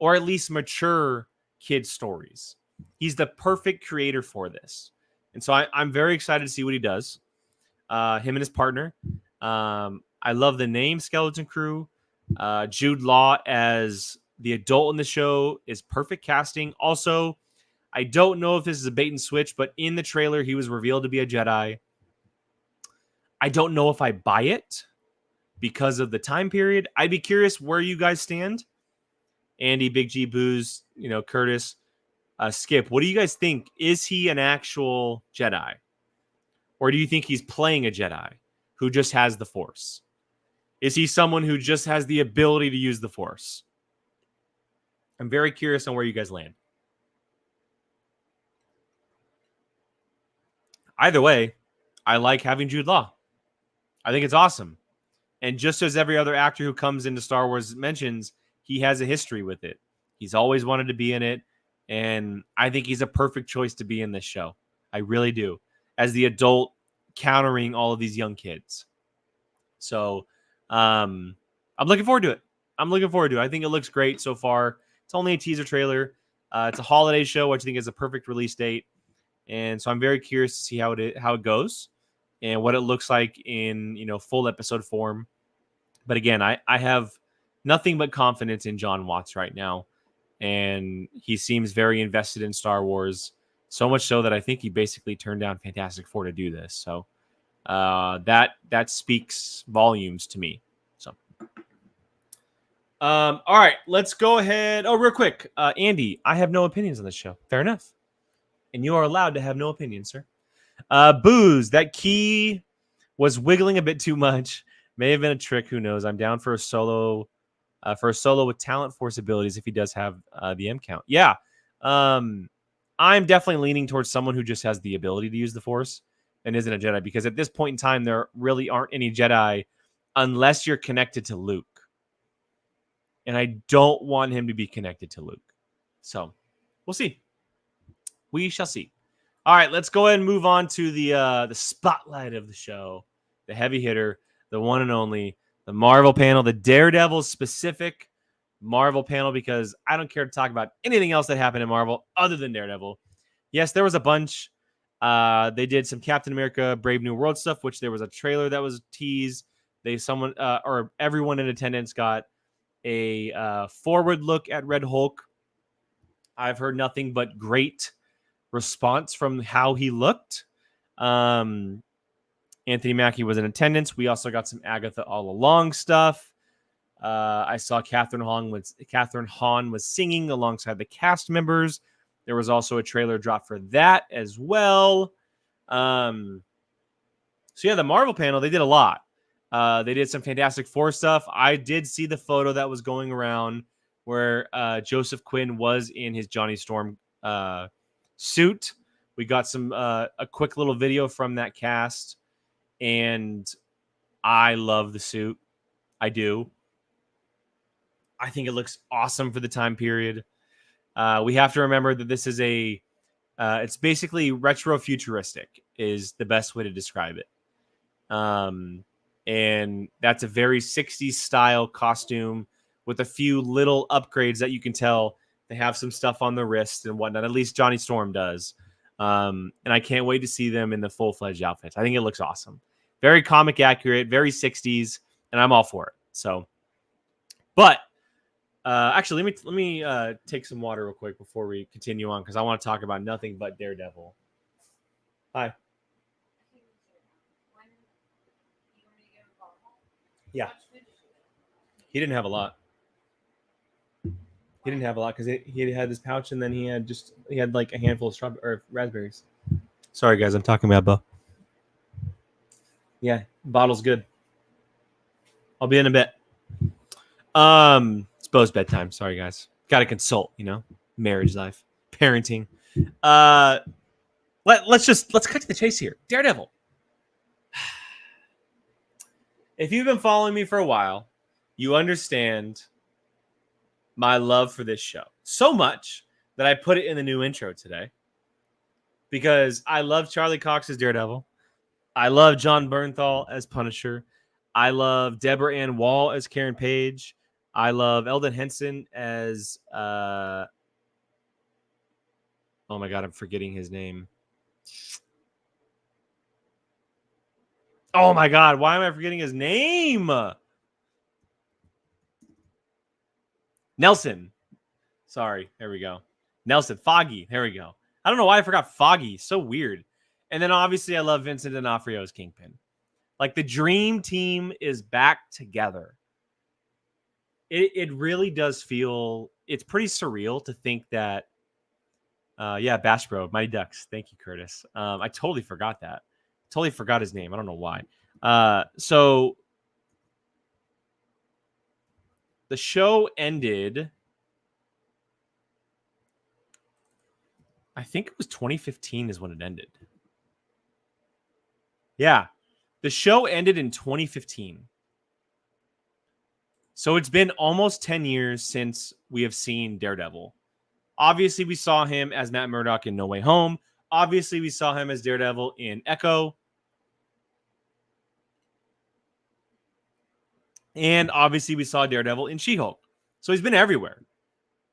or at least mature kids' stories. He's the perfect creator for this. And so I'm very excited to see what he does. Him and his partner. I love the name Skeleton Crew. Jude Law as the adult in the show is perfect casting. Also, I don't know if this is a bait and switch, but in the trailer, he was revealed to be a Jedi. I don't know if I buy it because of the time period. I'd be curious where you guys stand. Andy, Big G, Booze, Curtis, Skip. What do you guys think? Is he an actual Jedi? Or do you think he's playing a Jedi who just has the Force? Is he someone who just has the ability to use the Force? I'm very curious on where you guys land. Either way, I like having Jude Law. I think it's awesome. And just as every other actor who comes into Star Wars mentions, he has a history with it. He's always wanted to be in it. And I think he's a perfect choice to be in this show. I really do. As the adult countering all of these young kids. So I'm looking forward to it. I think it looks great so far. It's only a teaser trailer. It's a holiday show, which I think is a perfect release date. And so I'm very curious to see how it goes and what it looks like in full episode form. But again, I have nothing but confidence in John Watts right now. And he seems very invested in Star Wars. So much so that I think he basically turned down Fantastic Four to do this. So that speaks volumes to me. So all right, let's go ahead. Oh, real quick. Andy, I have no opinions on this show. Fair enough. And you are allowed to have no opinion, sir. Booze, that key was wiggling a bit too much. May have been a trick. Who knows? I'm down for a solo with talent force abilities if he does have the M count. Yeah. I'm definitely leaning towards someone who just has the ability to use the force and isn't a Jedi, because at this point in time, there really aren't any Jedi unless you're connected to Luke. And I don't want him to be connected to Luke. So we'll see. We shall see. All right, let's go ahead and move on to the spotlight of the show, the heavy hitter, the one and only, the Marvel panel, the Daredevil specific Marvel panel, because I don't care to talk about anything else that happened in Marvel other than Daredevil. Yes, there was a bunch. They did some Captain America Brave New World stuff, which there was a trailer that was teased. Or everyone in attendance got a forward look at Red Hulk. I've heard nothing but great response from how he looked. Anthony Mackie was in attendance. We also got some Agatha All Along stuff. I saw Catherine Hahn was singing alongside the cast members. There was also a trailer drop for that as well. So yeah, the Marvel panel, they did a lot. They did some Fantastic Four stuff. I did see the photo that was going around where Joseph Quinn was in his Johnny Storm suit. We got some a quick little video from that cast, and I love the suit. I do. I think it looks awesome for the time period. We have to remember that this is it's basically retro futuristic is the best way to describe it. And that's a very 60s style costume with a few little upgrades that you can tell they have some stuff on the wrist and whatnot. At least Johnny Storm does. And I can't wait to see them in the full-fledged outfits. I think it looks awesome. Very comic accurate, very 60s, and I'm all for it. So, but actually, let me take some water real quick before we continue on, because I want to talk about nothing but Daredevil. Hi. Yeah. He didn't have a lot. He didn't have a lot because he had this pouch, and then he had like a handful of strawberry or raspberries. Sorry, guys, I'm talking about Bo. Yeah, bottle's good. I'll be in a bit. It's Bo's bedtime. Sorry, guys. Got to consult. Marriage life, parenting. Let's cut to the chase here. Daredevil. If you've been following me for a while, you understand my love for this show so much that I put it in the new intro today, because I love Charlie Cox as Daredevil. I love John Bernthal as Punisher. I love Deborah Ann Wall as Karen Page. I love Eldon Henson as oh my God, I'm forgetting his name. Oh my God, why am I forgetting his name? Nelson. Sorry, there we go. Nelson. Foggy. There we go. I don't know why I forgot Foggy. So weird. And then obviously I love Vincent D'Onofrio as Kingpin. Like, the dream team is back together. It really does feel, it's pretty surreal to think that, Bash Bro, Mighty Ducks. Thank you, Curtis. I totally forgot that. Totally forgot his name. I don't know why. So the show ended, I think it was 2015 is when it ended. Yeah. The show ended in 2015. So it's been almost 10 years since we have seen Daredevil. Obviously, we saw him as Matt Murdock in No Way Home. Obviously, we saw him as Daredevil in Echo. And obviously, we saw Daredevil in She-Hulk. So he's been everywhere.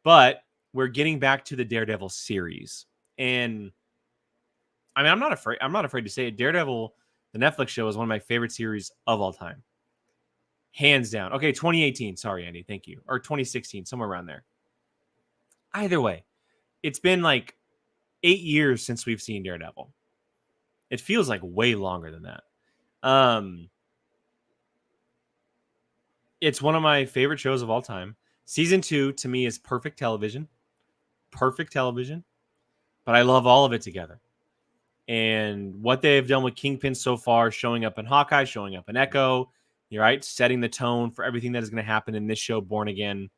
But we're getting back to the Daredevil series. And I mean, I'm not afraid to say it. Daredevil, the Netflix show, is one of my favorite series of all time. hands down. Okay, 2018. Sorry, Andy. Thank you. Or 2016, somewhere around there. Either way, it's been like 8 years since we've seen Daredevil. It feels like way longer than that. It's one of my favorite shows of all time. Season 2 to me is perfect television. Perfect television. But I love all of it together. And what they've done with Kingpin so far, showing up in Hawkeye, showing up in Echo, you're right, setting the tone for everything that is going to happen in this show, Born Again.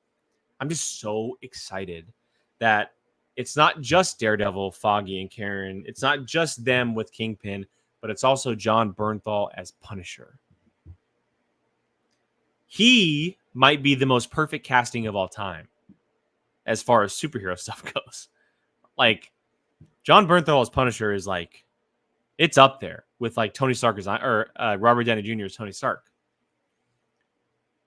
I'm just so excited that it's not just Daredevil, Foggy, and Karen. It's not just them with Kingpin, but it's also John Bernthal as Punisher. He might be the most perfect casting of all time as far as superhero stuff goes. Like, John Bernthal as Punisher is like, it's up there with like Tony Stark or Robert Downey Jr. as Tony Stark.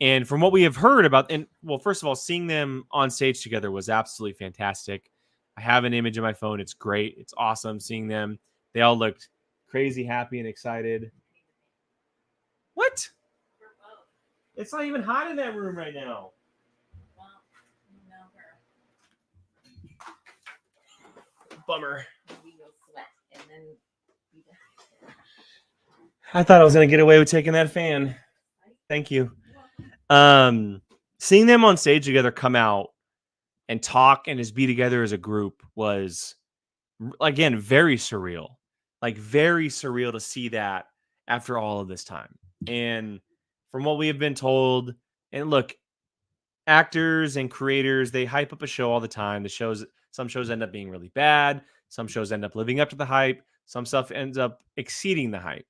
And from what we have heard about, and well, first of all, seeing them on stage together was absolutely fantastic. I have an image on my phone. It's great. It's awesome seeing them. They all looked crazy, happy, and excited. What? It's not even hot in that room right now. Bummer. I thought I was going to get away with taking that fan. Thank you. Seeing them on stage together come out and talk and just be together as a group was, again, very surreal. Like, very surreal to see that after all of this time. And from what we have been told, and look, actors and creators, they hype up a show all the time. Some shows end up being really bad. Some shows end up living up to the hype. Some stuff ends up exceeding the hype.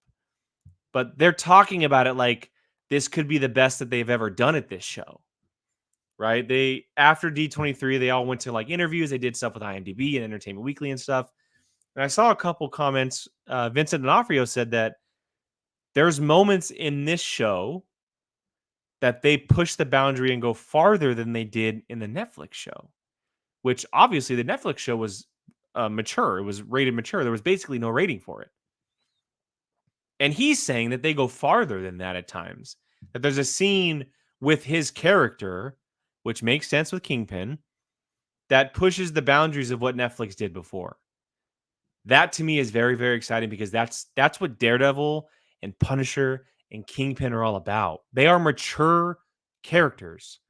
But they're talking about it like this could be the best that they've ever done at this show, right? They, after D23, they all went to like interviews. They did stuff with IMDb and Entertainment Weekly and stuff. And I saw a couple comments. Vincent D'Onofrio said that there's moments in this show that they push the boundary and go farther than they did in the Netflix show, which obviously the Netflix show was mature. It was rated mature. There was basically no rating for it. And he's saying that they go farther than that at times. That there's a scene with his character, which makes sense with Kingpin, that pushes the boundaries of what Netflix did before. That to me is very, very exciting because that's what Daredevil and Punisher and Kingpin are all about. They are mature characters.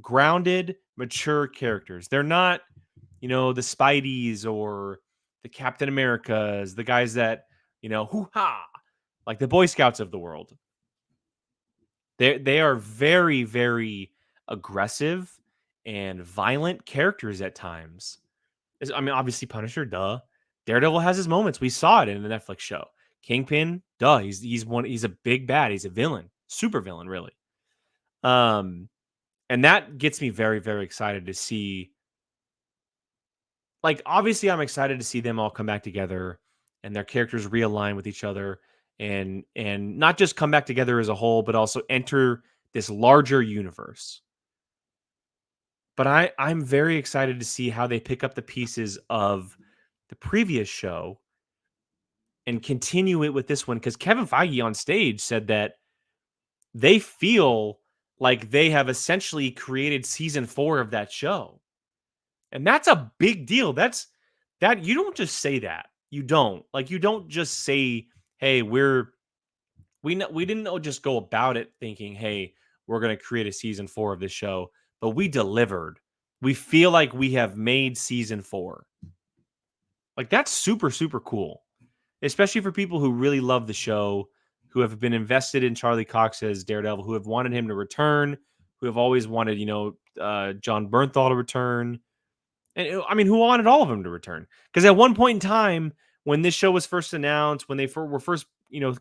Grounded, mature characters. They're not, the Spideys or the Captain Americas, the guys that, hoo-ha, like the Boy Scouts of the world. They are very, very aggressive and violent characters at times. I mean, obviously Punisher, duh. Daredevil has his moments. We saw it in the Netflix show. Kingpin, duh. He's a big bad. He's a villain, super villain, really. And that gets me very, very excited to see. Like, obviously, I'm excited to see them all come back together and their characters realign with each other, and not just come back together as a whole, but also enter this larger universe. But I'm very excited to see how they pick up the pieces of the previous show and continue it with this one, because Kevin Feige on stage said that they feel like they have essentially created season 4 of that show. And that's a big deal. That you don't just say that. You don't. Like, you don't just say, hey, we didn't just go about it thinking, hey, we're going to create a season 4 of this show, but we delivered. We feel like we have made season 4. Like, that's super, super cool, especially for people who really love the show, who have been invested in Charlie Cox as Daredevil, who have wanted him to return, who have always wanted, John Bernthal to return. And I mean, who wanted all of them to return? Because at one point in time, when this show was first announced, when they were first,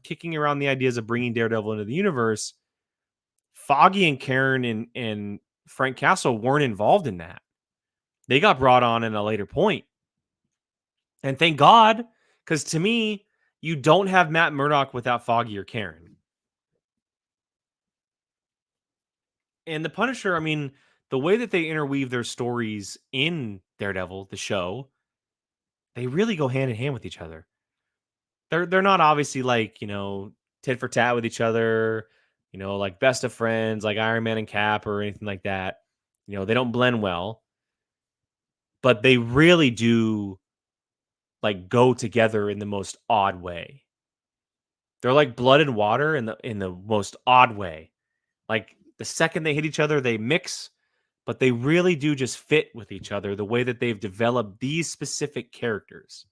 kicking around the ideas of bringing Daredevil into the universe, Foggy and Karen and Frank Castle weren't involved in that. They got brought on at a later point. And thank God, because to me, you don't have Matt Murdock without Foggy or Karen. And the Punisher, I mean, the way that they interweave their stories in Daredevil, the show, they really go hand in hand with each other. They're not obviously like, tit for tat with each other. like best of friends, like Iron Man and Cap or anything like that. They don't blend well, but they really do like go together in the most odd way. They're like blood and water in the most odd way. Like the second they hit each other, they mix, but they really do just fit with each other the way that they've developed these specific characters.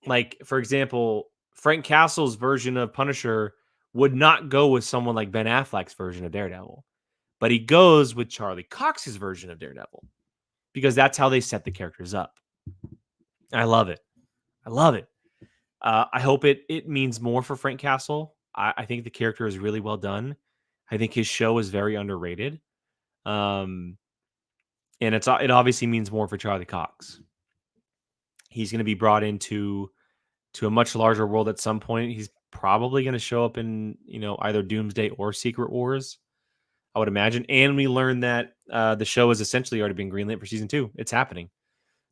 Like, for example, Frank Castle's version of Punisher would not go with someone like Ben Affleck's version of Daredevil, but he goes with Charlie Cox's version of Daredevil because that's how they set the characters up. I love it. I love it. I hope it means more for Frank Castle. I think the character is really well done. I think his show is very underrated. And it obviously means more for Charlie Cox. He's going to be brought into a much larger world at some point. He's probably going to show up in either Doomsday or Secret Wars, I would imagine. And we learned that the show has essentially already been greenlit for season 2. It's happening.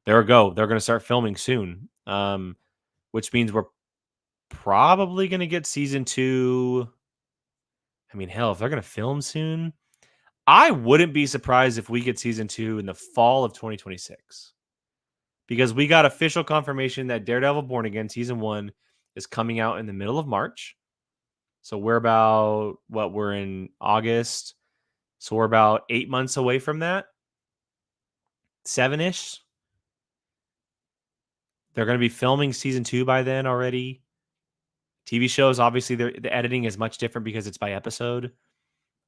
There we go. They're going to start filming soon, which means we're probably going to get season 2. I mean, hell, if they're going to film soon, I wouldn't be surprised if we get season 2 in the fall of 2026. Because we got official confirmation that Daredevil Born Again season 1 is coming out in the middle of March. So we're in August. So we're about 8 months away from that. 7-ish. They're going to be filming season 2 by then already. TV shows, obviously, the editing is much different because it's by episode.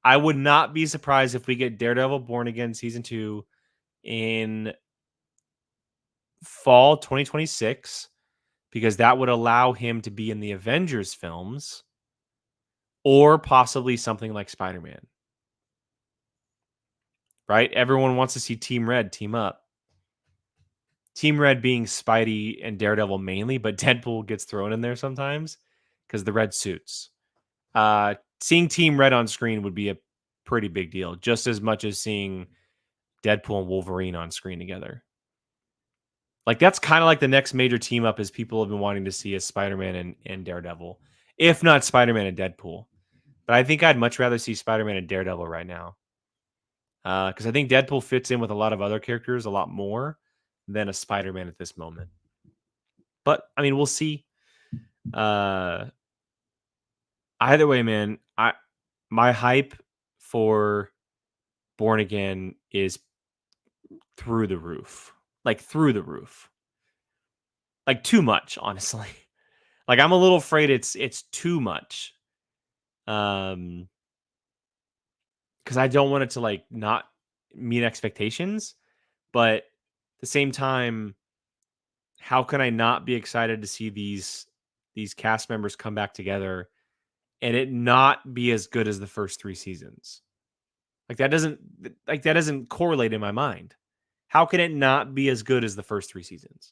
I would not be surprised if we get Daredevil Born Again season 2 in fall 2026, because that would allow him to be in the Avengers films or possibly something like Spider-Man. Right? Everyone wants to see Team Red team up. Team Red being Spidey and Daredevil mainly, but Deadpool gets thrown in there sometimes because the red suits. Seeing Team Red on screen would be a pretty big deal, just as much as seeing Deadpool and Wolverine on screen together. Like, that's kind of like the next major team up as people have been wanting to see as Spider-Man and Daredevil, if not Spider-Man and Deadpool. But I think I'd much rather see Spider-Man and Daredevil right now. Because I think Deadpool fits in with a lot of other characters a lot more than a Spider-Man at this moment. But, I mean, we'll see. Either way, man, my hype for Born Again is through the roof. Like, through the roof. Like, too much, honestly. Like, I'm a little afraid it's too much. Because I don't want it to, like, not meet expectations. But at the same time, how can I not be excited to see these cast members come back together and it not be as good as the first 3 seasons? That doesn't correlate in my mind. How can it not be as good as the first 3 seasons?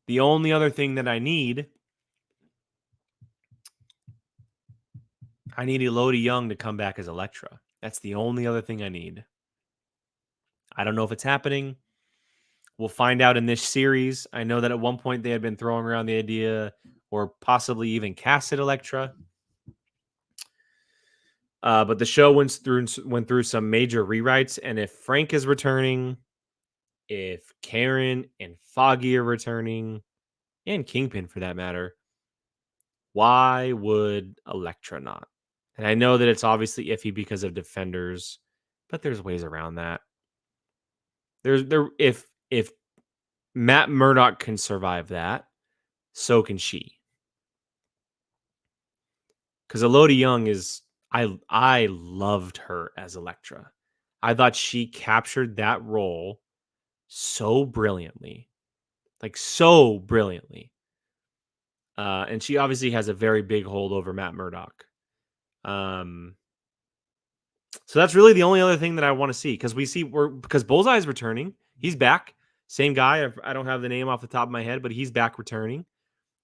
The only other thing that I need Elodie Young to come back as Elektra. That's the only other thing I need. I don't know if it's happening. We'll find out in this series. I know that at one point they had been throwing around the idea or possibly even casted Elektra. But the show went through some major rewrites. And if Frank is returning, if Karen and Foggy are returning, and Kingpin for that matter, why would Elektra not? And I know that it's obviously iffy because of Defenders, but there's ways around that. If Matt Murdock can survive that, so can she. Because Elodie Young is, I loved her as Elektra. I thought she captured that role so brilliantly. Like, so brilliantly. And she obviously has a very big hold over Matt Murdock. So that's really the only other thing that I want to see, because because Bullseye is returning. He's back. Same guy. I don't have the name off the top of my head, but he's back returning,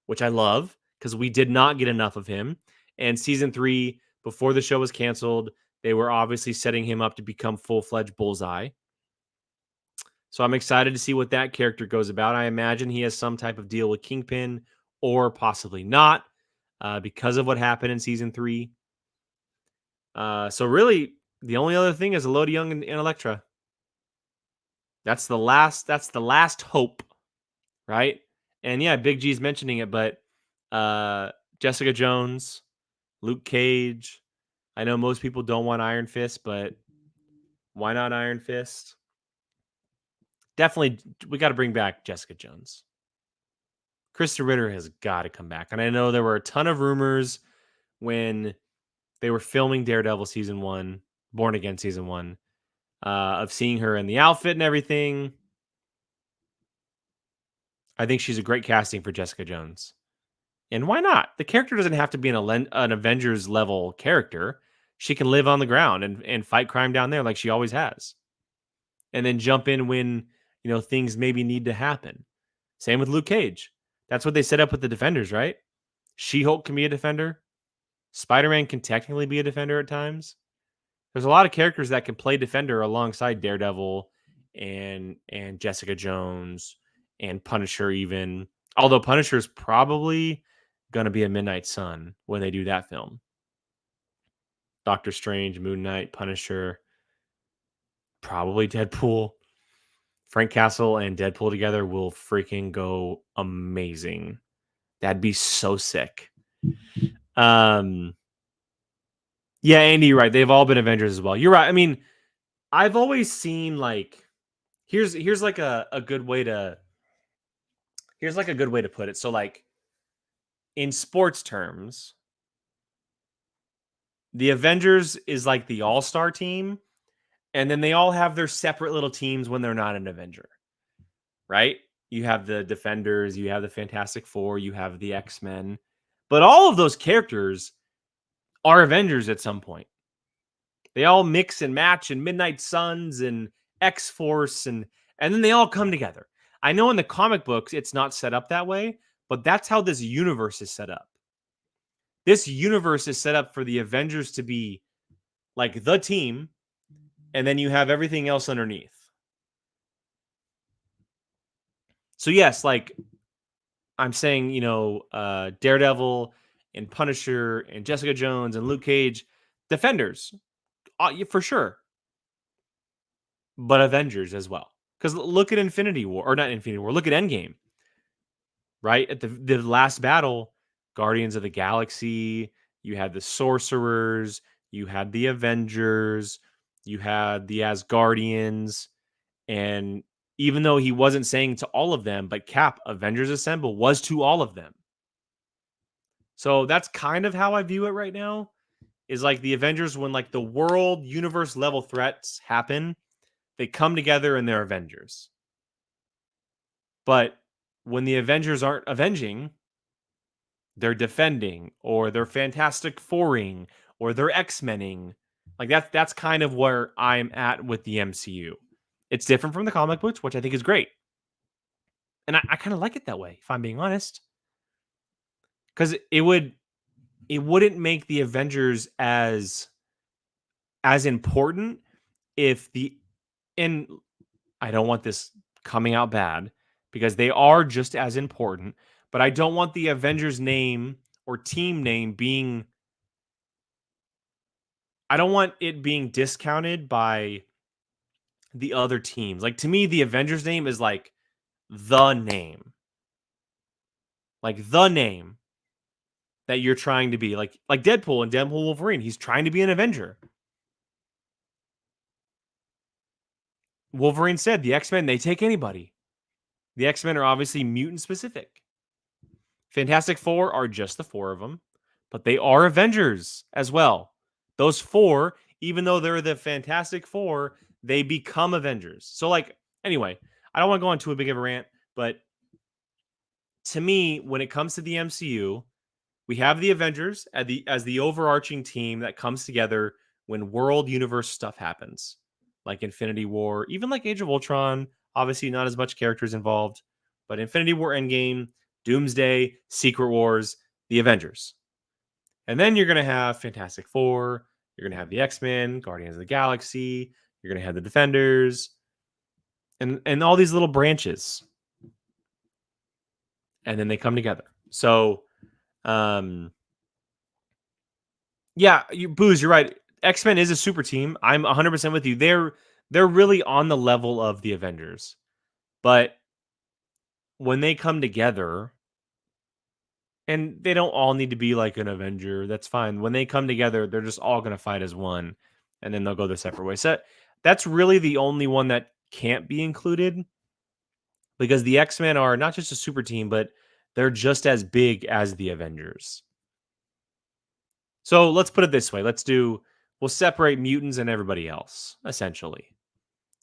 which I love because we did not get enough of him. And season 3, before the show was canceled, they were obviously setting him up to become full-fledged Bullseye. So I'm excited to see what that character goes about. I imagine he has some type of deal with Kingpin or possibly not because of what happened in season 3. So really, the only other thing is Elodie Young and Elektra. That's the last hope, right? And yeah, Big G's mentioning it, but Jessica Jones, Luke Cage. I know most people don't want Iron Fist, but why not Iron Fist? Definitely, we got to bring back Jessica Jones. Krista Ritter has got to come back. And I know there were a ton of rumors when they were filming Daredevil season 1, Born Again season 1, of seeing her in the outfit and everything. I think she's a great casting for Jessica Jones. And why not? The character doesn't have to be an Avengers level character. She can live on the ground and fight crime down there like she always has. And then jump in when, things maybe need to happen. Same with Luke Cage. That's what they set up with the Defenders, right? She-Hulk can be a defender. Spider-Man can technically be a defender at times. There's a lot of characters that can play defender alongside Daredevil and Jessica Jones and Punisher even. Although Punisher is probably going to be a Midnight Sun when they do that film. Doctor Strange, Moon Knight, Punisher, probably Deadpool. Frank Castle and Deadpool together will freaking go amazing. That'd be so sick. Yeah, Andy, you're right. They've all been Avengers as well. You're right. I mean, I've always seen here's like a good way to put it. So like in sports terms, the Avengers is like the all-star team, and then they all have their separate little teams when they're not an Avenger. Right? You have the Defenders, you have the Fantastic Four, you have the X-Men. But all of those characters are Avengers at some point. They all mix and match in Midnight Suns and X-Force and then they all come together. I know in the comic books it's not set up that way, but that's how this universe is set up. This universe is set up for the Avengers to be like the team, and then you have everything else underneath. So yes, like I'm saying, Daredevil and Punisher and Jessica Jones and Luke Cage, Defenders, for sure. But Avengers as well. Because look at Infinity War, or not Infinity War, look at Endgame. Right? At the last battle, Guardians of the Galaxy, you had the Sorcerers, you had the Avengers, you had the Asgardians, and even though he wasn't saying to all of them, but Cap, Avengers Assemble was to all of them. So that's kind of how I view it right now, is like the Avengers, when like the world universe level threats happen, they come together and they're Avengers. But when the Avengers aren't avenging, they're defending, or they're Fantastic Fouring, or they're X-Mening. Like that's kind of where I'm at with the MCU. It's different from the comic books, which I think is great. And I kind of like it that way, if I'm being honest. Because it wouldn't make the Avengers as important if and I don't want this coming out bad, because they are just as important, but I don't want the Avengers name or team name I don't want it being discounted by the other teams. Like, to me, the Avengers name is like the name. Like the name that you're trying to be. Like Deadpool and Deadpool Wolverine. He's trying to be an Avenger. Wolverine said the X-Men, they take anybody. The X-Men are obviously mutant specific. Fantastic Four are just the 4 of them, but they are Avengers as well. Those 4, even though they're the Fantastic Four, they become Avengers. So anyway, I don't want to go on too big of a rant, but to me, when it comes to the MCU, we have the Avengers as the overarching team that comes together when world universe stuff happens, like Infinity War, even like Age of Ultron. Obviously, not as much characters involved, but Infinity War, Endgame, Doomsday, Secret Wars, the Avengers. And then you're going to have Fantastic Four. You're going to have the X-Men, Guardians of the Galaxy. You're going to have the Defenders. and all these little branches, and then they come together. So, yeah, Booze, you're right. X-Men is a super team. I'm 100% with you. They're really on the level of the Avengers, but when they come together, and they don't all need to be like an Avenger. That's fine. When they come together, they're just all going to fight as one, and then they'll go their separate ways. So that's really the only one that can't be included because the X-Men are not just a super team, but they're just as big as the Avengers. So let's put it this way. We'll separate mutants and everybody else, essentially.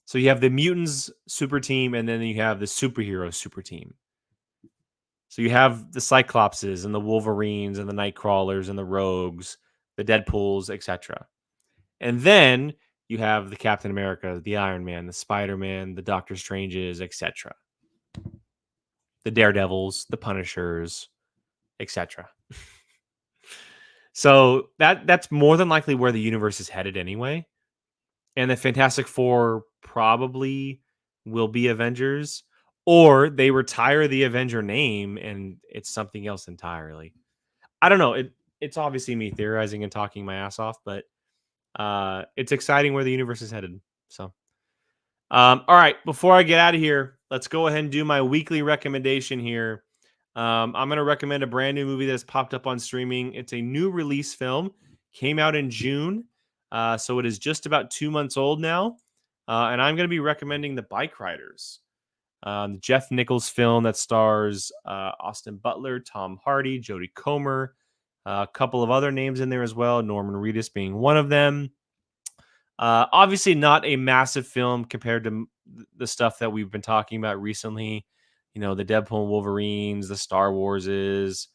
So you have the mutants super team, and then you have the superhero super team. So you have the Cyclopses and the Wolverines and the Nightcrawlers and the Rogues, the Deadpools, etc. And then you have the Captain America, the Iron Man, the Spider-Man, the Doctor Stranges, etc. The Daredevils, the Punishers, etc. So that's more than likely where the universe is headed anyway. And the Fantastic Four probably will be Avengers, or they retire the Avenger name and it's something else entirely. I don't know. It's obviously me theorizing and talking my ass off, but it's exciting where the universe is headed. So, all right. Before I get out of here, let's go ahead and do my weekly recommendation here. I'm going to recommend a brand new movie that has popped up on streaming. It's a new release film, came out in June, so it is just about 2 months old now. And I'm going to be recommending The Bike Riders, Jeff Nichols film that stars Austin Butler, Tom Hardy, Jodie Comer, a couple of other names in there as well, Norman Reedus being one of them. Obviously, not a massive film compared to the stuff that we've been talking about recently. You know, the Deadpool Wolverines, the Star Warses,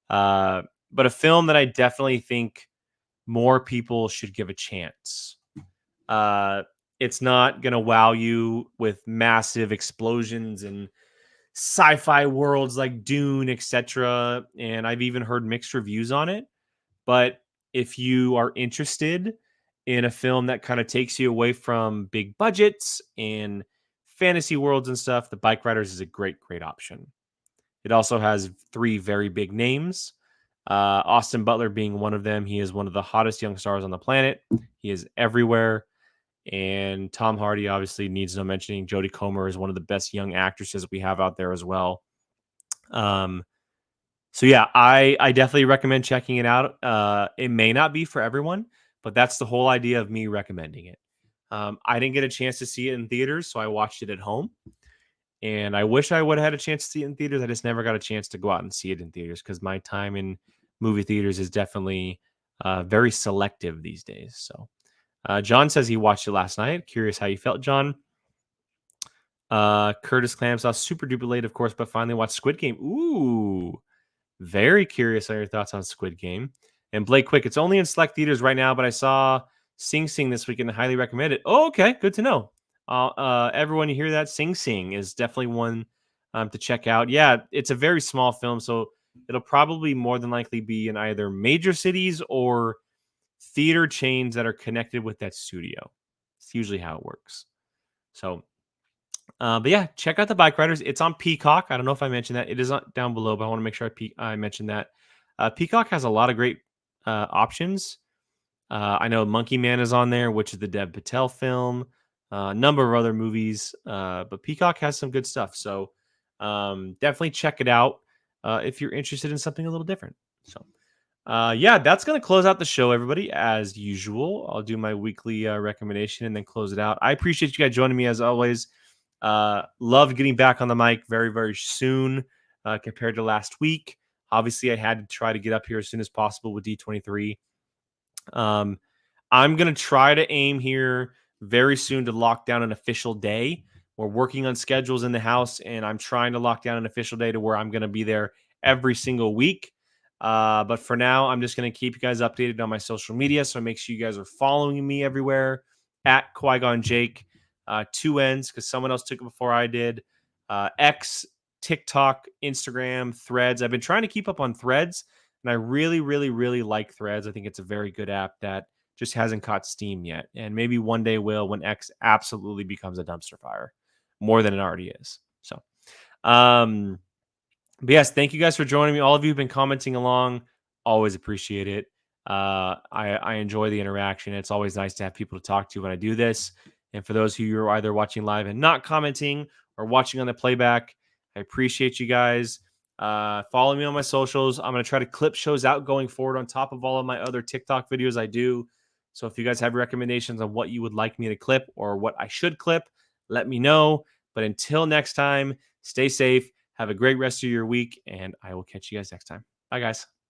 but a film that I definitely think more people should give a chance. It's not going to wow you with massive explosions and sci-fi worlds like Dune, etc. And I've even heard mixed reviews on it. But if you are interested in a film that kind of takes you away from big budgets and fantasy worlds and stuff, The Bike Riders is a great, great option. It also has 3 very big names. Austin Butler being one of them. He is one of the hottest young stars on the planet. He is everywhere. And Tom Hardy obviously needs no mentioning. Jodie Comer is one of the best young actresses we have out there as well. So yeah, I definitely recommend checking it out. It may not be for everyone, but that's the whole idea of me recommending it. I didn't get a chance to see it in theaters, so I watched it at home. And I wish I would have had a chance to see it in theaters. I just never got a chance to go out and see it in theaters because my time in movie theaters is definitely very selective these days. So John says he watched it last night. Curious how you felt, John. Curtis Clam saw super duper late, of course, but finally watched Squid Game. Ooh, very curious on your thoughts on Squid Game. And Blake Quick, it's only in select theaters right now, but I saw Sing Sing this weekend and highly recommend it. Oh, okay, good to know. Everyone, you hear that? Sing Sing is definitely one to check out. Yeah, it's a very small film, so it'll probably more than likely be in either major cities or theater chains that are connected with that studio. It's usually how it works. So, but yeah, check out The Bike Riders. It's on Peacock. I don't know if I mentioned that. It is down below, but I want to make sure I mentioned that. Peacock has a lot of great options. I know Monkey Man is on there, which is the Dev Patel film. A number of other movies, but Peacock has some good stuff. So definitely check it out if you're interested in something a little different. So yeah, that's going to close out the show, everybody. As usual, I'll do my weekly recommendation and then close it out. I appreciate you guys joining me as always. Loved getting back on the mic very, very soon compared to last week. Obviously, I had to try to get up here as soon as possible with D23. I'm going to try to aim here very soon to lock down an official day. We're working on schedules in the house, and I'm trying to lock down an official day to where I'm going to be there every single week. But for now, I'm just going to keep you guys updated on my social media. So make sure you guys are following me everywhere at Qui-Gon Jake, 2 N's because someone else took it before I did. X, TikTok, Instagram, Threads. I've been trying to keep up on Threads, and I really, really, really like Threads. I think it's a very good app that just hasn't caught steam yet. And maybe one day will when X absolutely becomes a dumpster fire. more than it already is. So, but yes, thank you guys for joining me. All of you have been commenting along. Always appreciate it. I enjoy the interaction. It's always nice to have people to talk to when I do this. And for those of you who are either watching live and not commenting or watching on the playback, I appreciate you guys. Follow me on my socials. I'm going to try to clip shows out going forward on top of all of my other TikTok videos I do. So if you guys have recommendations on what you would like me to clip or what I should clip, let me know. But until next time, stay safe. Have a great rest of your week, and I will catch you guys next time. Bye, guys.